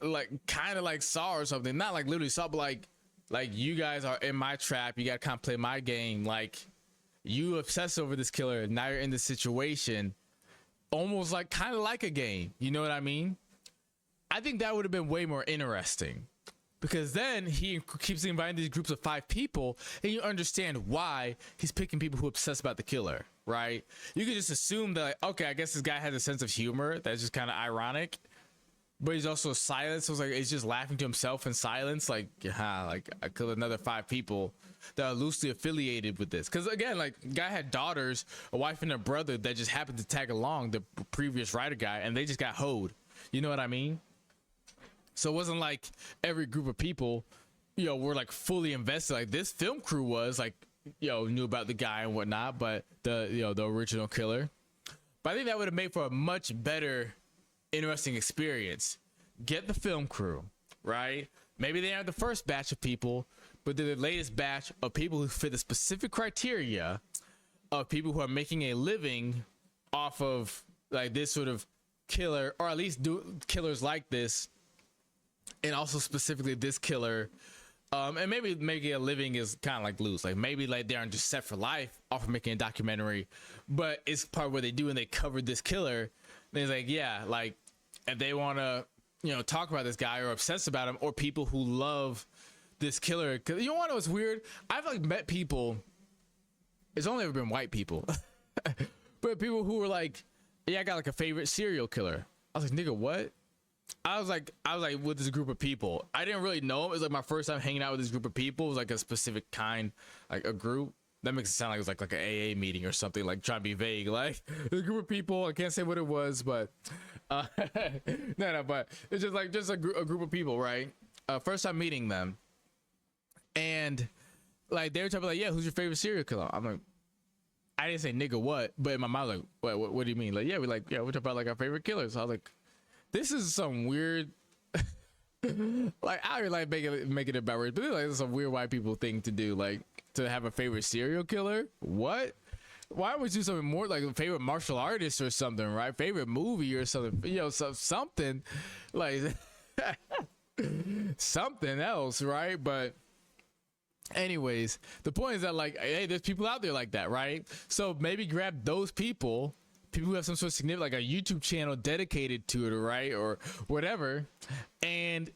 like kind of like Saw or something. Not like literally Saw, but like you guys are in my trap. You gotta kind of play my game. Like you obsess over this killer. Now you're in this situation, almost like kind of like a game. You know what I mean? I think that would have been way more interesting, because then he keeps inviting these groups of 5 people, and you understand why he's picking people who obsess about the killer, right? You could just assume that, like, okay, I guess this guy has a sense of humor that's just kind of ironic, but he's also silent, so it's like he's just laughing to himself in silence, like, yeah, like I killed another 5 people that are loosely affiliated with this. Because again, like, guy had daughters, a wife, and a brother that just happened to tag along the previous writer guy, and they just got hoed. You know what I mean? So it wasn't like every group of people, you know, were like fully invested. Like this film crew was like, you know, knew about the guy and whatnot, but the original killer. But I think that would have made for a much better, interesting experience. Get the film crew, right? Maybe they aren't the first batch of people, but they're the latest batch of people who fit the specific criteria of people who are making a living off of like this sort of killer, or at least do killers like this. And also specifically this killer, and maybe making a living is kind of like loose. Like maybe like they aren't just set for life off of making a documentary, but it's part of what they do, and they covered this killer. And it's like, yeah, like if they want to, you know, talk about this guy or obsess about him, or people who love this killer, because you want to know what's weird? I've like met people. It's only ever been white people, but people who were like, yeah, I got like a favorite serial killer. I was like, nigga, what? I was like with this group of people. I didn't really know him. It was like my first time hanging out with this group of people. It was like a specific kind, like a group. That makes it sound like it was like an AA meeting or something, like trying to be vague. Like a group of people. I can't say what it was, but no, but it's just a group of people, right? First time meeting them, and like they were talking like, yeah, who's your favorite serial killer? I'm like, I didn't say nigga what, but in my mind like, what do you mean? Like, yeah, we're talking about like our favorite killers. So I was like, this is some weird, like I would like make it about race, but like it's some weird white people thing to do, like to have a favorite serial killer. What? Why don't we do something more like favorite martial artist or something, right? Favorite movie or something, you know, something like something else, right? But anyways, the point is that like, hey, there's people out there like that, right? So maybe grab those people who have some sort of significant, like a YouTube channel dedicated to it, right, or whatever, and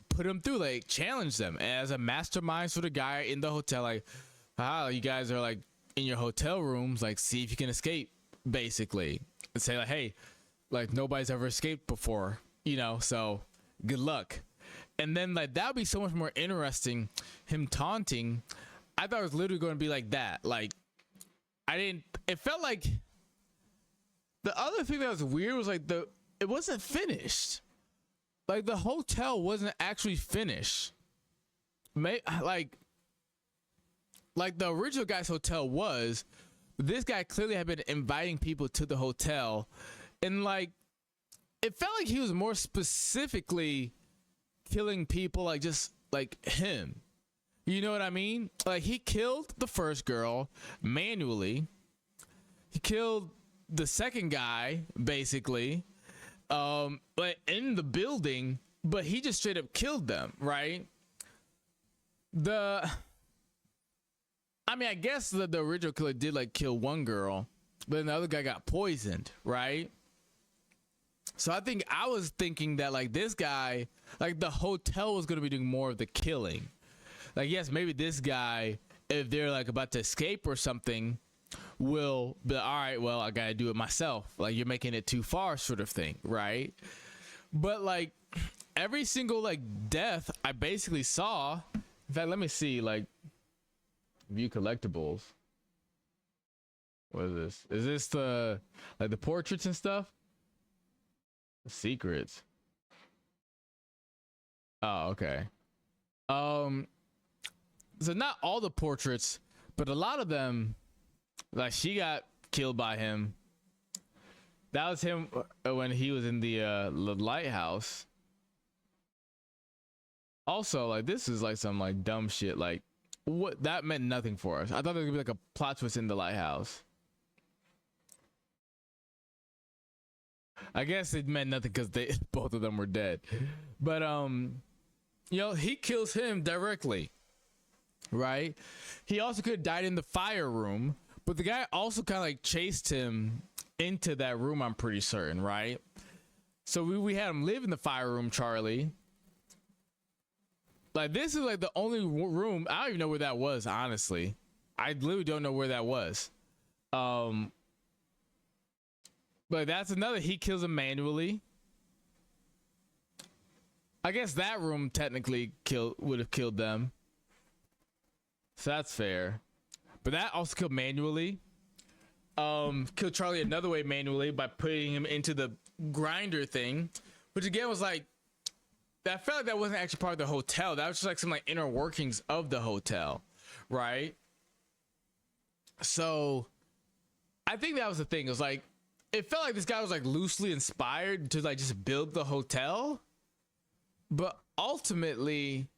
put them through, like challenge them as a mastermind sort of guy in the hotel, like, you guys are like in your hotel rooms, like see if you can escape, basically, and say like, hey, like nobody's ever escaped before, you know, so good luck. And then like that would be so much more interesting, him taunting. I thought it was literally going to be like that. Like it felt like the other thing that was weird was like it wasn't finished. Like the hotel wasn't actually finished. Like the original guy's hotel was. This guy clearly had been inviting people to the hotel, and like it felt like he was more specifically killing people, like just like him. You know what I mean? Like he killed the first girl manually. He killed the second guy basically, like in the building, but he just straight up killed them, right? I mean, I guess the original killer did like kill one girl, but then the other guy got poisoned, right? So I was thinking that like this guy, like the hotel was going to be doing more of the killing. Like, yes, maybe this guy, if they're like about to escape or something, will be all right, well, I gotta do it myself, like you're making it too far sort of thing, right? But like every single like death I basically saw, in fact, let me see, like view collectibles. What is this the like the portraits and stuff, the secrets? Oh, okay. So not all the portraits, but a lot of them, like she got killed by him. That was him when he was in the lighthouse. Also, like this is like some like dumb shit. Like what that meant nothing for us. I thought there was gonna be like a plot twist in the lighthouse. I guess it meant nothing because both of them were dead. But you know, he kills him directly, right? He also could have died in the fire room, but the guy also kind of like chased him into that room, I'm pretty certain, right? So we had him live in the fire room, Charlie. Like this is like the only room, I don't even know where that was, honestly. I literally don't know where that was. But that's another, he kills him manually. I guess that room technically would have killed them. So that's fair. But that also killed manually. Killed Charlie another way manually by putting him into the grinder thing, which again was like, I felt like that wasn't actually part of the hotel. That was just like some like inner workings of the hotel, right? So I think that was the thing. It was like, it felt like this guy was like loosely inspired to like just build the hotel, but ultimately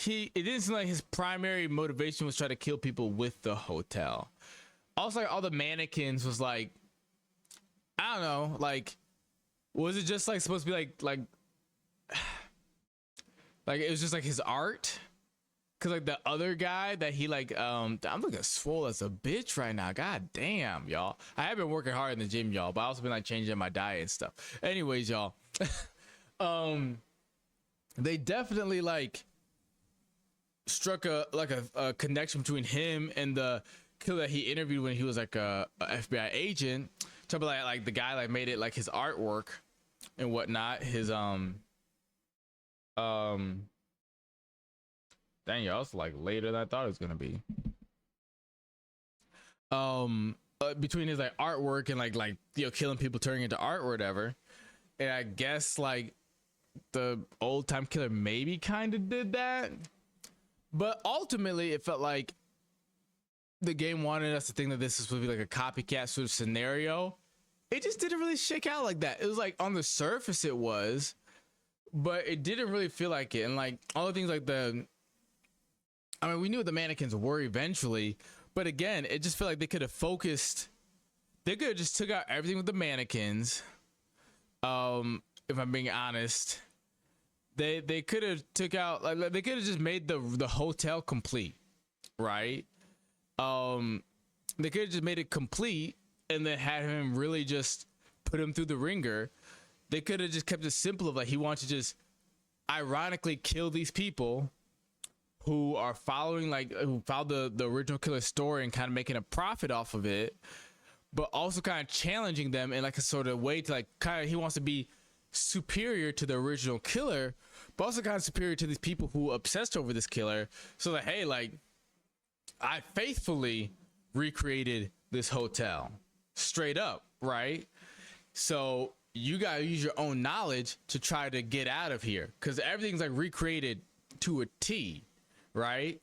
it didn't seem like his primary motivation was trying to kill people with the hotel. Also, like all the mannequins was like, I don't know, like was it just like supposed to be like it was just like his art? Cause like the other guy that he like, I'm looking swole as a bitch right now. God damn, y'all. I have been working hard in the gym, y'all, but I also been like changing my diet and stuff. Anyways, y'all, they definitely like struck a connection between him and the killer that he interviewed when he was like a FBI agent. Talking about like the guy like made it like his artwork and whatnot. His dang, y'all, it's like later than I thought it was gonna be. Between his like artwork and like you know, killing people, turning into art or whatever. And I guess like the old time killer maybe kind of did that, but ultimately it felt like the game wanted us to think that this is supposed to be like a copycat sort of scenario. It just didn't really shake out like that. It was like on the surface it was, but it didn't really feel like it. And like all the things like I mean, we knew what the mannequins were eventually, But again, it just felt like they could have focused. They could have just took out everything with the mannequins. If I'm being honest, they could have took out, like, they could have just made the hotel complete, right? They could have just made it complete and then had him really just put him through the ringer. They could have just kept it simple of like, he wants to just ironically kill these people who are following, like, who followed the original killer's story and kind of making a profit off of it, but also kind of challenging them in like a sort of way to like kind of, he wants to be superior to the original killer, but also kind of superior to these people who obsessed over this killer. So that, hey, like, I faithfully recreated this hotel straight up, right? So you gotta use your own knowledge to try to get out of here, because everything's like recreated to a T, right?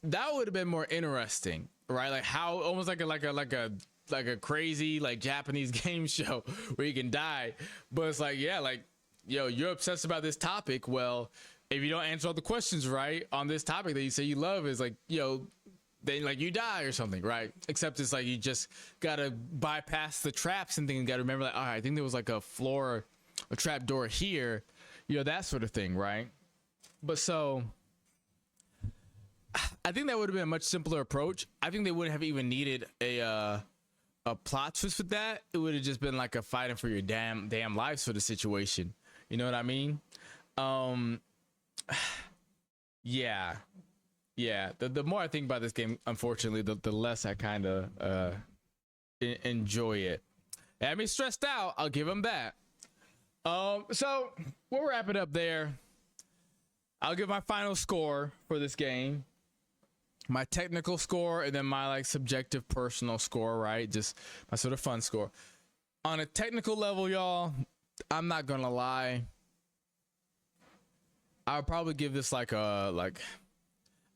That would have been more interesting, right? Like how almost like a crazy like Japanese game show where you can die, but it's like, yeah, like, yo, you're obsessed about this topic. Well, if you don't answer all the questions right on this topic that you say you love, is like, yo, then like you die or something, right? Except it's like you just gotta bypass the traps and things. You gotta remember, like, all right, I think there was like a trap door here, you know, that sort of thing, right? But so I think that would have been a much simpler approach. I think they wouldn't have even needed a plot twist with that. It would have just been like a fighting for your damn life sort of situation. You know what I mean? Yeah. The more I think about this game, unfortunately, the less I kind of enjoy it. I mean, stressed out, I'll give them that. So we'll wrap it up there. I'll give my final score for this game, my technical score, and then my like subjective personal score, right? Just my sort of fun score. On a technical level, y'all, I'm not gonna lie, I'll probably give this like a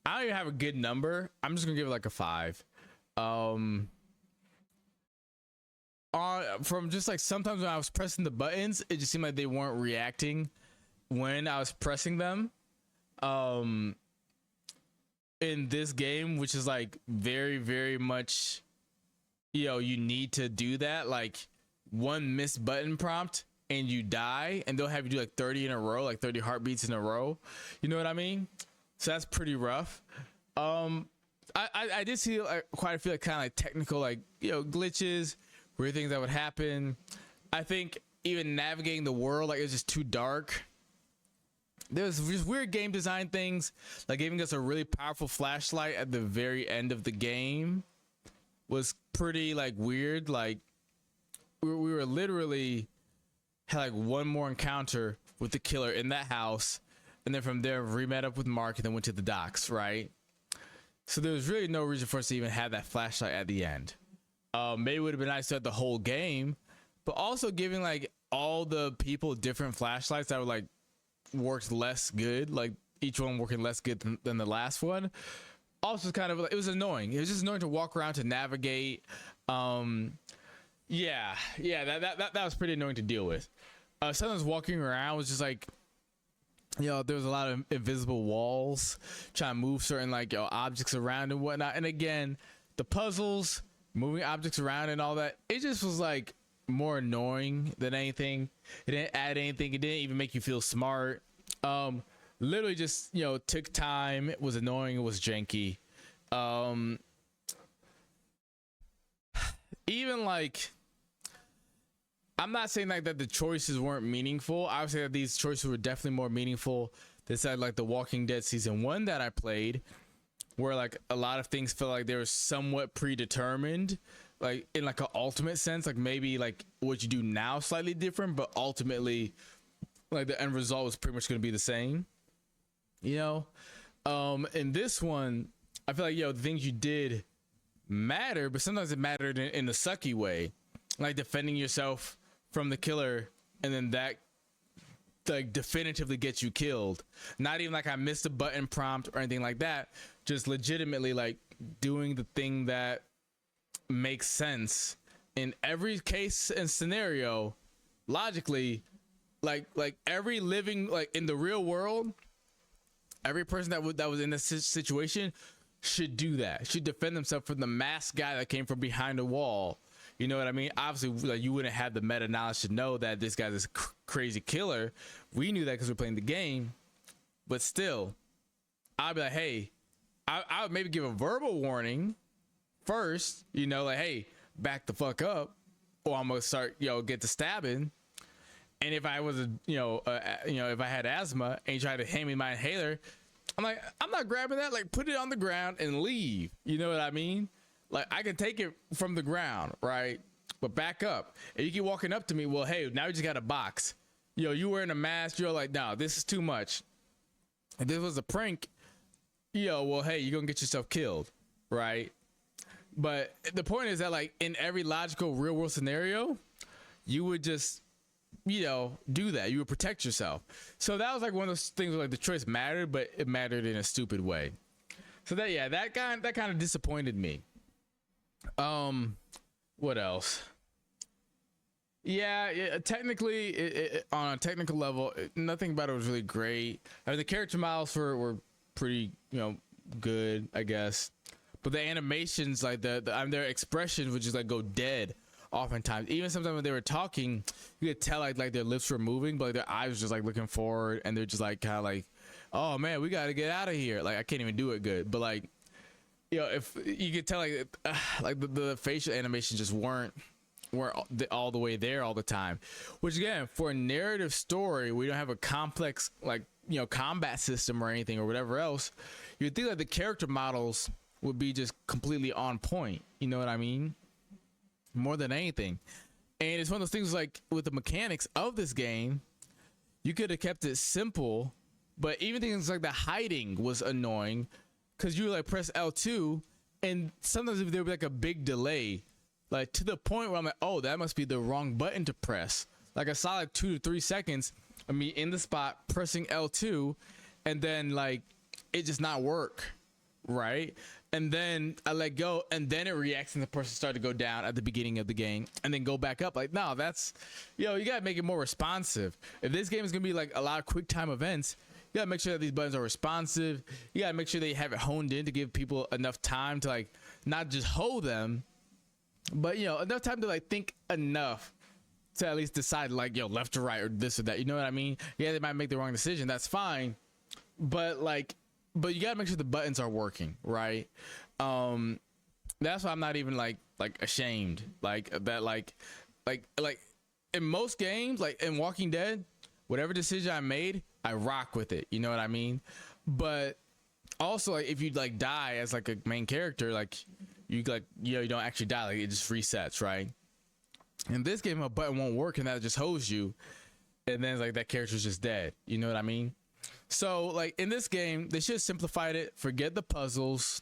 I don't even have a good number. I'm just gonna give it like a 5. From just like sometimes when I was pressing the buttons, it just seemed like they weren't reacting when I was pressing them. In this game, which is like very, very much, you know, you need to do that. Like one missed button prompt and you die, and they'll have you do like 30 in a row, like 30 heartbeats in a row. You know what I mean? So that's pretty rough. I did see like quite a few like kind of like technical, like, you know, glitches, weird things that would happen. I think even navigating the world, like, it's just too dark. There's just weird game design things, like giving us a really powerful flashlight at the very end of the game was pretty like weird. Like we were literally had like one more encounter with the killer in that house, and then from there we met up with Mark and then went to the docks, right? So there was really no reason for us to even have that flashlight at the end. Maybe it would have been nice to have the whole game, but also giving like all the people different flashlights that were like worked less good, like each one working less good than the last one. Also kind of like, it was annoying. It was just annoying to walk around to navigate. That was pretty annoying to deal with. Sometimes walking around was just like, you know, there was a lot of invisible walls trying to move certain like, you know, objects around and whatnot. And again, the puzzles, moving objects around and all that, it just was like more annoying than anything. It didn't add anything. It didn't even make you feel smart. Literally just, you know, took time. It was annoying. It was janky. Even like, I'm not saying like that the choices weren't meaningful. I would say that these choices were definitely more meaningful than like The Walking Dead season 1 that I played, where like a lot of things felt like they were somewhat predetermined, like in like an ultimate sense, like maybe like what you do now slightly different, but ultimately like the end result was pretty much going to be the same, you know. In this one, I feel like, yo, the things you did matter, but sometimes it mattered in a sucky way, like defending yourself from the killer, and then that like definitively gets you killed. Not even like I missed a button prompt or anything like that, just legitimately like doing the thing that makes sense in every case and scenario logically. Like every living, like in the real world, every person that was in this situation should do that, should defend themselves from the masked guy that came from behind a wall. You know what I mean? Obviously, like, you wouldn't have the meta knowledge to know that this guy's this crazy killer. We knew that because we're playing the game. But still, I'd be like, hey, I would maybe give a verbal warning first, you know, like, hey, back the fuck up, or I'm gonna start, you know, get to stabbing. And if I was if I had asthma and you tried to hand me my inhaler, I'm like, I'm not grabbing that. Like, put it on the ground and leave. You know what I mean? Like, I can take it from the ground, right? But back up. And you keep walking up to me, well, hey, now you just got a box. You wearing a mask. You're like, no, this is too much. If this was a prank, well, hey, you're gonna get yourself killed, right? But the point is that, like, in every logical real world scenario, you would just, do that. You would protect yourself. So that was like one of those things where, like, the choice mattered, but it mattered in a stupid way. So that kind of disappointed me. What else? Yeah, technically, on a technical level, nothing about it was really great. I mean, the character models were pretty, good, I guess. But the animations, like their expressions would just like go dead oftentimes. Even sometimes when they were talking, you could tell like their lips were moving, but like, their eyes were just like looking forward, and they're just like kind of like, oh man, we got to get out of here. Like, I can't even do it good, but like, if you could tell like the facial animations just weren't all the way there all the time. Which again, for a narrative story, we don't have a complex like combat system or anything or whatever else. You'd think like the character models would be just completely on point. You know what I mean? More than anything. And it's one of those things like with the mechanics of this game, you could have kept it simple, but even things like the hiding was annoying because you would like press L2 and sometimes there would be like a big delay, like to the point where I'm like, oh, that must be the wrong button to press. Like a solid 2 to 3 seconds of me in the spot pressing L2 and then like it just not work, right? And then I let go and then it reacts and the person started to go down at the beginning of the game and then go back up. Like, no, that's, you gotta make it more responsive. If this game is gonna be like a lot of quick time events, you gotta make sure that these buttons are responsive. You gotta make sure they have it honed in to give people enough time to like not just hold them, but enough time to like think enough to at least decide like, left or right or this or that. You know what I mean? Yeah, they might make the wrong decision. That's fine. But you gotta make sure the buttons are working, right? That's why I'm not even like ashamed like that. Like in most games, like in Walking Dead, whatever decision I made, I rock with it. You know what I mean? But also, like, if you like die as like a main character, like you like you don't actually die. Like, it just resets, right? In this game, a button won't work, and that just holds you, and then like that character's just dead. You know what I mean? So like in this game, they should have simplified it. Forget the puzzles.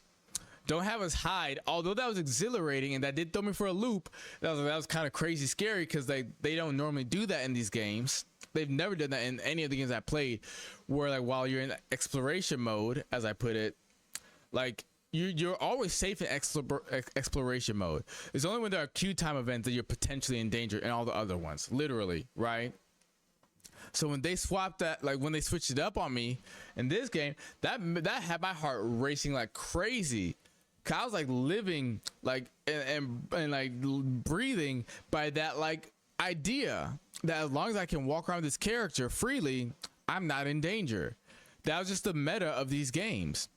Don't have us hide. Although that was exhilarating and that did throw me for a loop. That was kind of crazy scary because they don't normally do that in these games. They've never done that in any of the games I played, where like while you're in exploration mode, as I put it, like you're always safe in exploration mode. It's only when there are queue time events that you're potentially in danger, and all the other ones, literally, right? So when they swapped that, like when they switched it up on me in this game, that had my heart racing like crazy. Cause I was like living like and like breathing by that like idea that as long as I can walk around this character freely, I'm not in danger. That was just the meta of these games.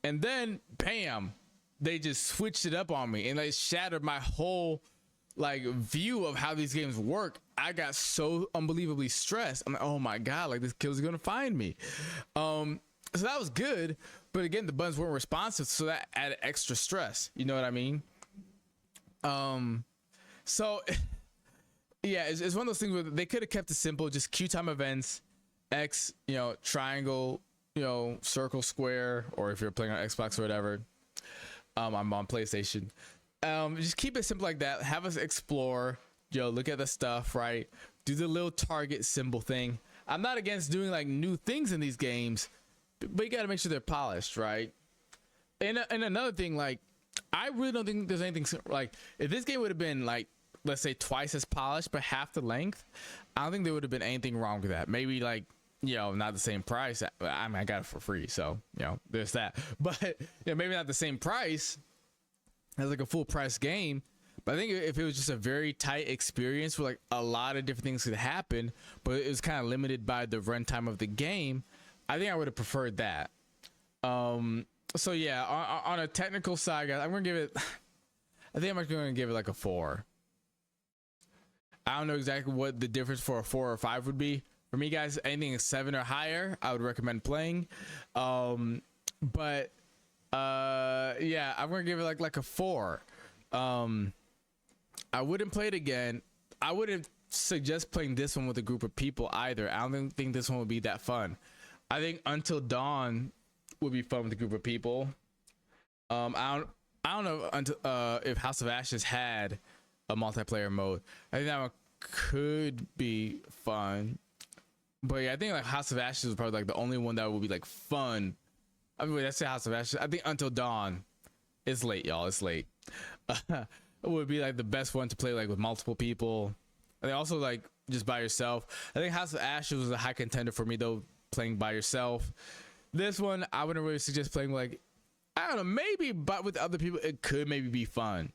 And then bam, they just switched it up on me and they shattered my whole like view of how these games work. I got so unbelievably stressed. I'm like, oh my god, like this killer's gonna find me. So that was good, but again, the buttons weren't responsive, so that added extra stress. You know what I mean? So yeah, it's one of those things where they could have kept it simple, just queue time events, X, triangle, circle, square, or if you're playing on Xbox or whatever. I'm on PlayStation. Just keep it simple like that. Have us explore, look at the stuff, right? Do the little target symbol thing. I'm not against doing like new things in these games, but you got to make sure they're polished, right? And another thing, like, I really don't think there's anything like, if this game would have been like, let's say twice as polished but half the length, I don't think there would have been anything wrong with that. Maybe like you know, not the same price. I mean, I got it for free, so you know, there's that. But yeah, maybe not the same price as like a full price game. But I think if it was just a very tight experience where like a lot of different things could happen, but it was kind of limited by the runtime of the game, I think I would have preferred that. So yeah, on a technical side, guys, I'm gonna give it. I think I'm going to give it like a 4. I don't know exactly what the difference for a 4 or 5 would be. For me, guys, anything 7 or higher, I would recommend playing. But yeah, I'm gonna give it like a 4. I wouldn't play it again. I wouldn't suggest playing this one with a group of people either. I don't think this one would be that fun. I think Until Dawn would be fun with a group of people. I don't know if House of Ashes had a multiplayer mode. I think that one could be fun. But yeah, I think like House of Ashes was probably like the only one that would be like fun. I mean, let's say House of Ashes. I think Until Dawn. It's late, y'all. It's late. It would be like the best one to play like with multiple people. I think also like just by yourself. I think House of Ashes was a high contender for me though, playing by yourself. This one I wouldn't really suggest playing like, I don't know, maybe, but with other people it could maybe be fun.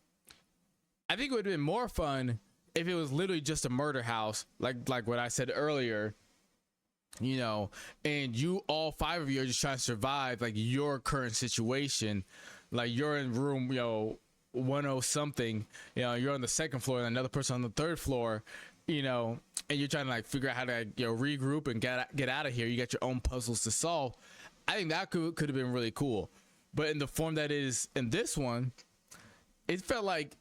I think it would have been more fun if it was literally just a murder house, like what I said earlier, you know, and you all 5 of you are just trying to survive like your current situation. Like you're in room, you know, 10 something, you know, you're on the 2nd floor and another person on the 3rd floor, you know, and you're trying to like figure out how to, you know, regroup and get out of here. You got your own puzzles to solve. I think that could have been really cool. But in the form that it is in this one, it felt like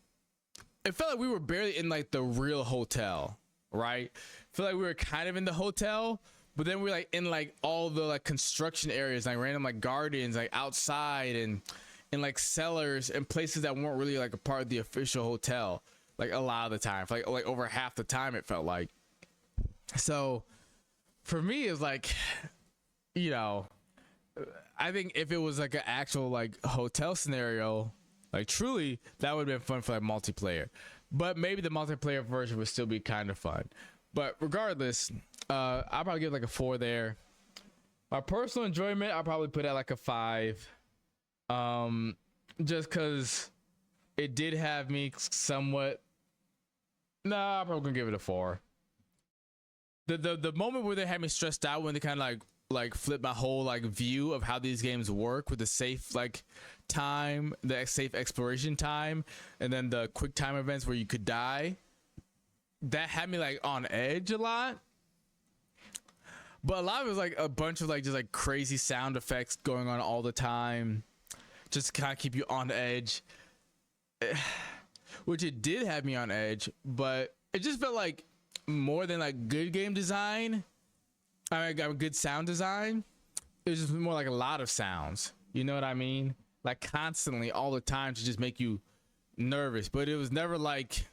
we were barely in like the real hotel, right? I feel like we were kind of in the hotel, but then we were like in like all the like construction areas, like random like gardens, like outside and in like cellars and places that weren't really like a part of the official hotel, like a lot of the time, like over half the time it felt like. So for me, it's like, you know, I think if it was like an actual like hotel scenario, like truly, that would have been fun for like multiplayer. But maybe the multiplayer version would still be kind of fun. But regardless, I'll probably give like a 4 there. My personal enjoyment, I'll probably put at like a 5. Just because it did have me somewhat. Nah, I'm probably gonna give it a 4. The moment where they had me stressed out when they kind of like flip my whole like view of how these games work with the safe like time, the safe exploration time, and then the quick time events where you could die, that had me like on edge a lot. But a lot of it was like a bunch of like just like crazy sound effects going on all the time, just to kind of keep you on edge, which it did have me on edge. But it just felt like more than like good game design, I got good sound design. It was just more like a lot of sounds, you know what I mean, like constantly all the time to just make you nervous. But it was never like,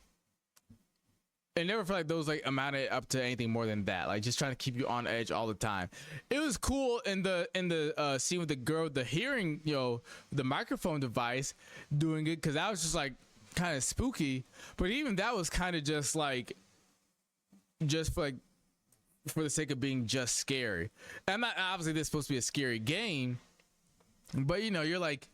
it never felt like those like amounted up to anything more than that, like just trying to keep you on edge all the time. It was cool in the scene with the girl with the hearing, you know, the microphone device doing it, because that was just like kind of spooky. But even that was kind of just like, just for the sake of being just scary. And I'm not, obviously this is supposed to be a scary game, but you know, you're like,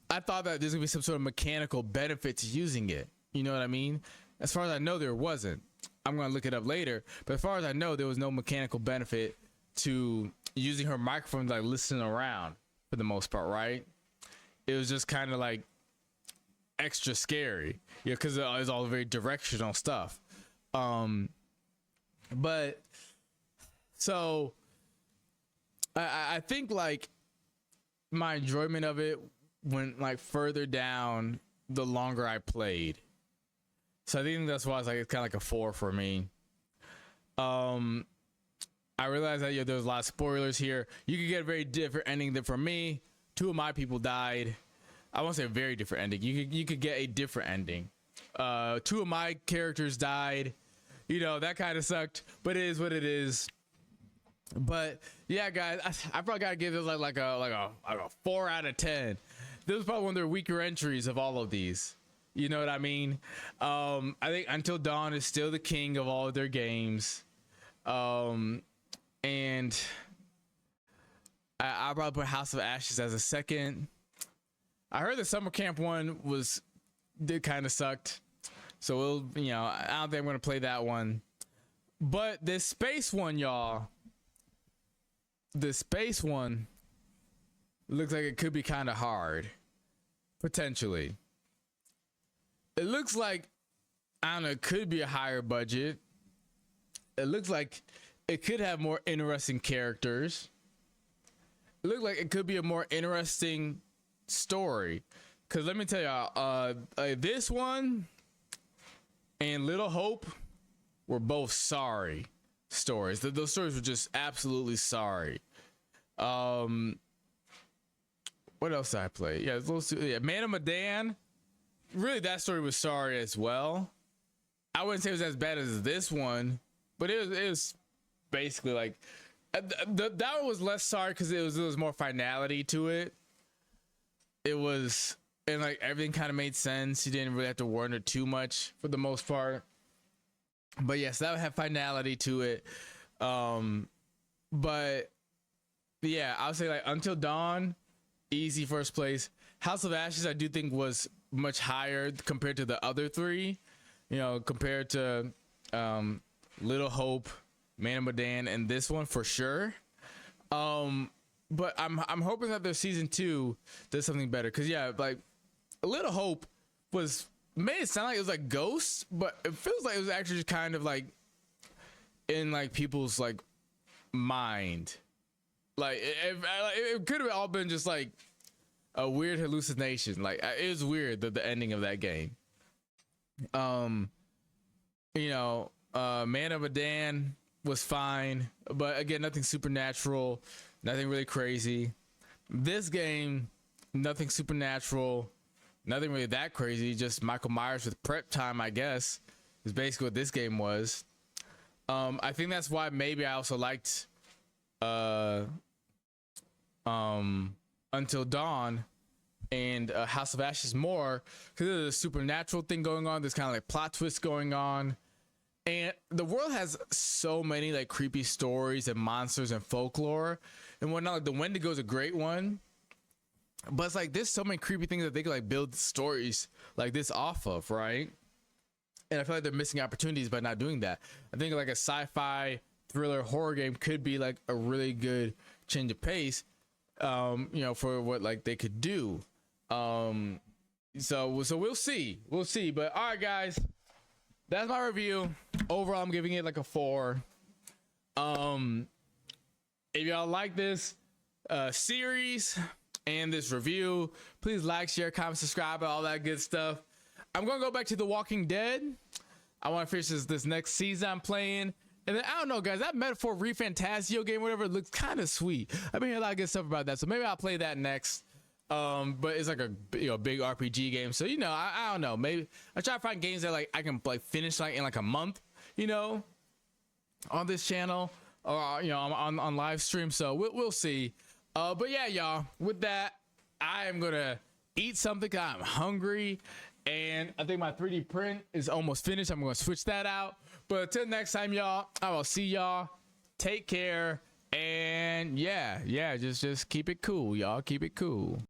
I thought that there's gonna be some sort of mechanical benefit to using it, you know what I mean? As far as I know, there wasn't. I'm gonna look it up later, but as far as I know, there was no mechanical benefit to using her microphone to like listen around for the most part, right? It was just kind of like extra scary, yeah, because it was all very directional stuff. But so I think like my enjoyment of it went like further down the longer I played. So I think that's why it's like it's kind of like a 4 for me. I realized that there was a lot of spoilers here. You could get a very different ending than for me. 2 of my people died. I won't say a very different ending. You could get a different ending. 2 of my characters died. You know, that kind of sucked, but it is what it is. But yeah, guys, I probably gotta give this like a 4 out of 10. This was probably one of their weaker entries of all of these. You know what I mean? I think Until Dawn is still the king of all of their games. and I'll probably put House of Ashes as a second. I heard the summer camp one did kind of sucked, so I don't think I'm gonna play that one. But this space one, y'all, the space one looks like it could be kind of hard, potentially. It looks like, I don't know, it could be a higher budget. It looks like it could have more interesting characters. It looks like it could be a more interesting story. Cause let me tell y'all, this one and Little Hope were both sorry stories. Those stories were just absolutely sorry. What else did I play? Yeah, Man of Medan. Really, that story was sorry as well. I wouldn't say it was as bad as this one, but it was basically like that one was less sorry because it was more finality to it. It was, and like everything kind of made sense. You didn't really have to wonder too much for the most part. But yes, that would have finality to it. But yeah, I would say like Until Dawn, easy first place. House of Ashes, I do think was much higher compared to the other three, compared to Little Hope, Man of Medan, and this one for sure. But I'm hoping that their season 2 does something better, because like Little Hope made it sound like it was like Ghosts, but it feels like it was actually just kind of like in like people's like mind. Like it could have all been just like a weird hallucination. Like it was weird, the ending of that game. Man of Medan was fine, but again, nothing supernatural, nothing really crazy. This game, nothing supernatural, nothing really that crazy, just Michael Myers with prep time, I guess, is basically what this game was. I think that's why maybe I also liked Until Dawn and House of Ashes more, because there's a supernatural thing going on. There's kind of like plot twists going on, and the world has so many like creepy stories and monsters and folklore and whatnot. Like the Wendigo is a great one, but it's like there's so many creepy things that they could like build stories like this off of, right? And I feel like they're missing opportunities by not doing that. I think like a sci-fi thriller horror game could be like a really good change of pace, for what like they could do. So we'll see. But all right, guys, that's my review. Overall, I'm giving it like a 4. If y'all like this series and this review, please like, share, comment, subscribe, all that good stuff. I'm gonna go back to The Walking Dead. I want to finish this next season I'm playing. And then, I don't know, guys, that Metaphor ReFantazio game, whatever, looks kind of sweet. I've been hearing a lot of good stuff about that, so maybe I'll play that next. But it's like a big RPG game, so I don't know. Maybe I try to find games that like I can like finish like in like a month, on this channel or on live stream. So we'll see. But yeah, y'all. With that, I am gonna eat something. I'm hungry, and I think my 3D print is almost finished. I'm gonna switch that out. But until next time, y'all, I will see y'all. Take care. And yeah, just keep it cool, y'all. Keep it cool.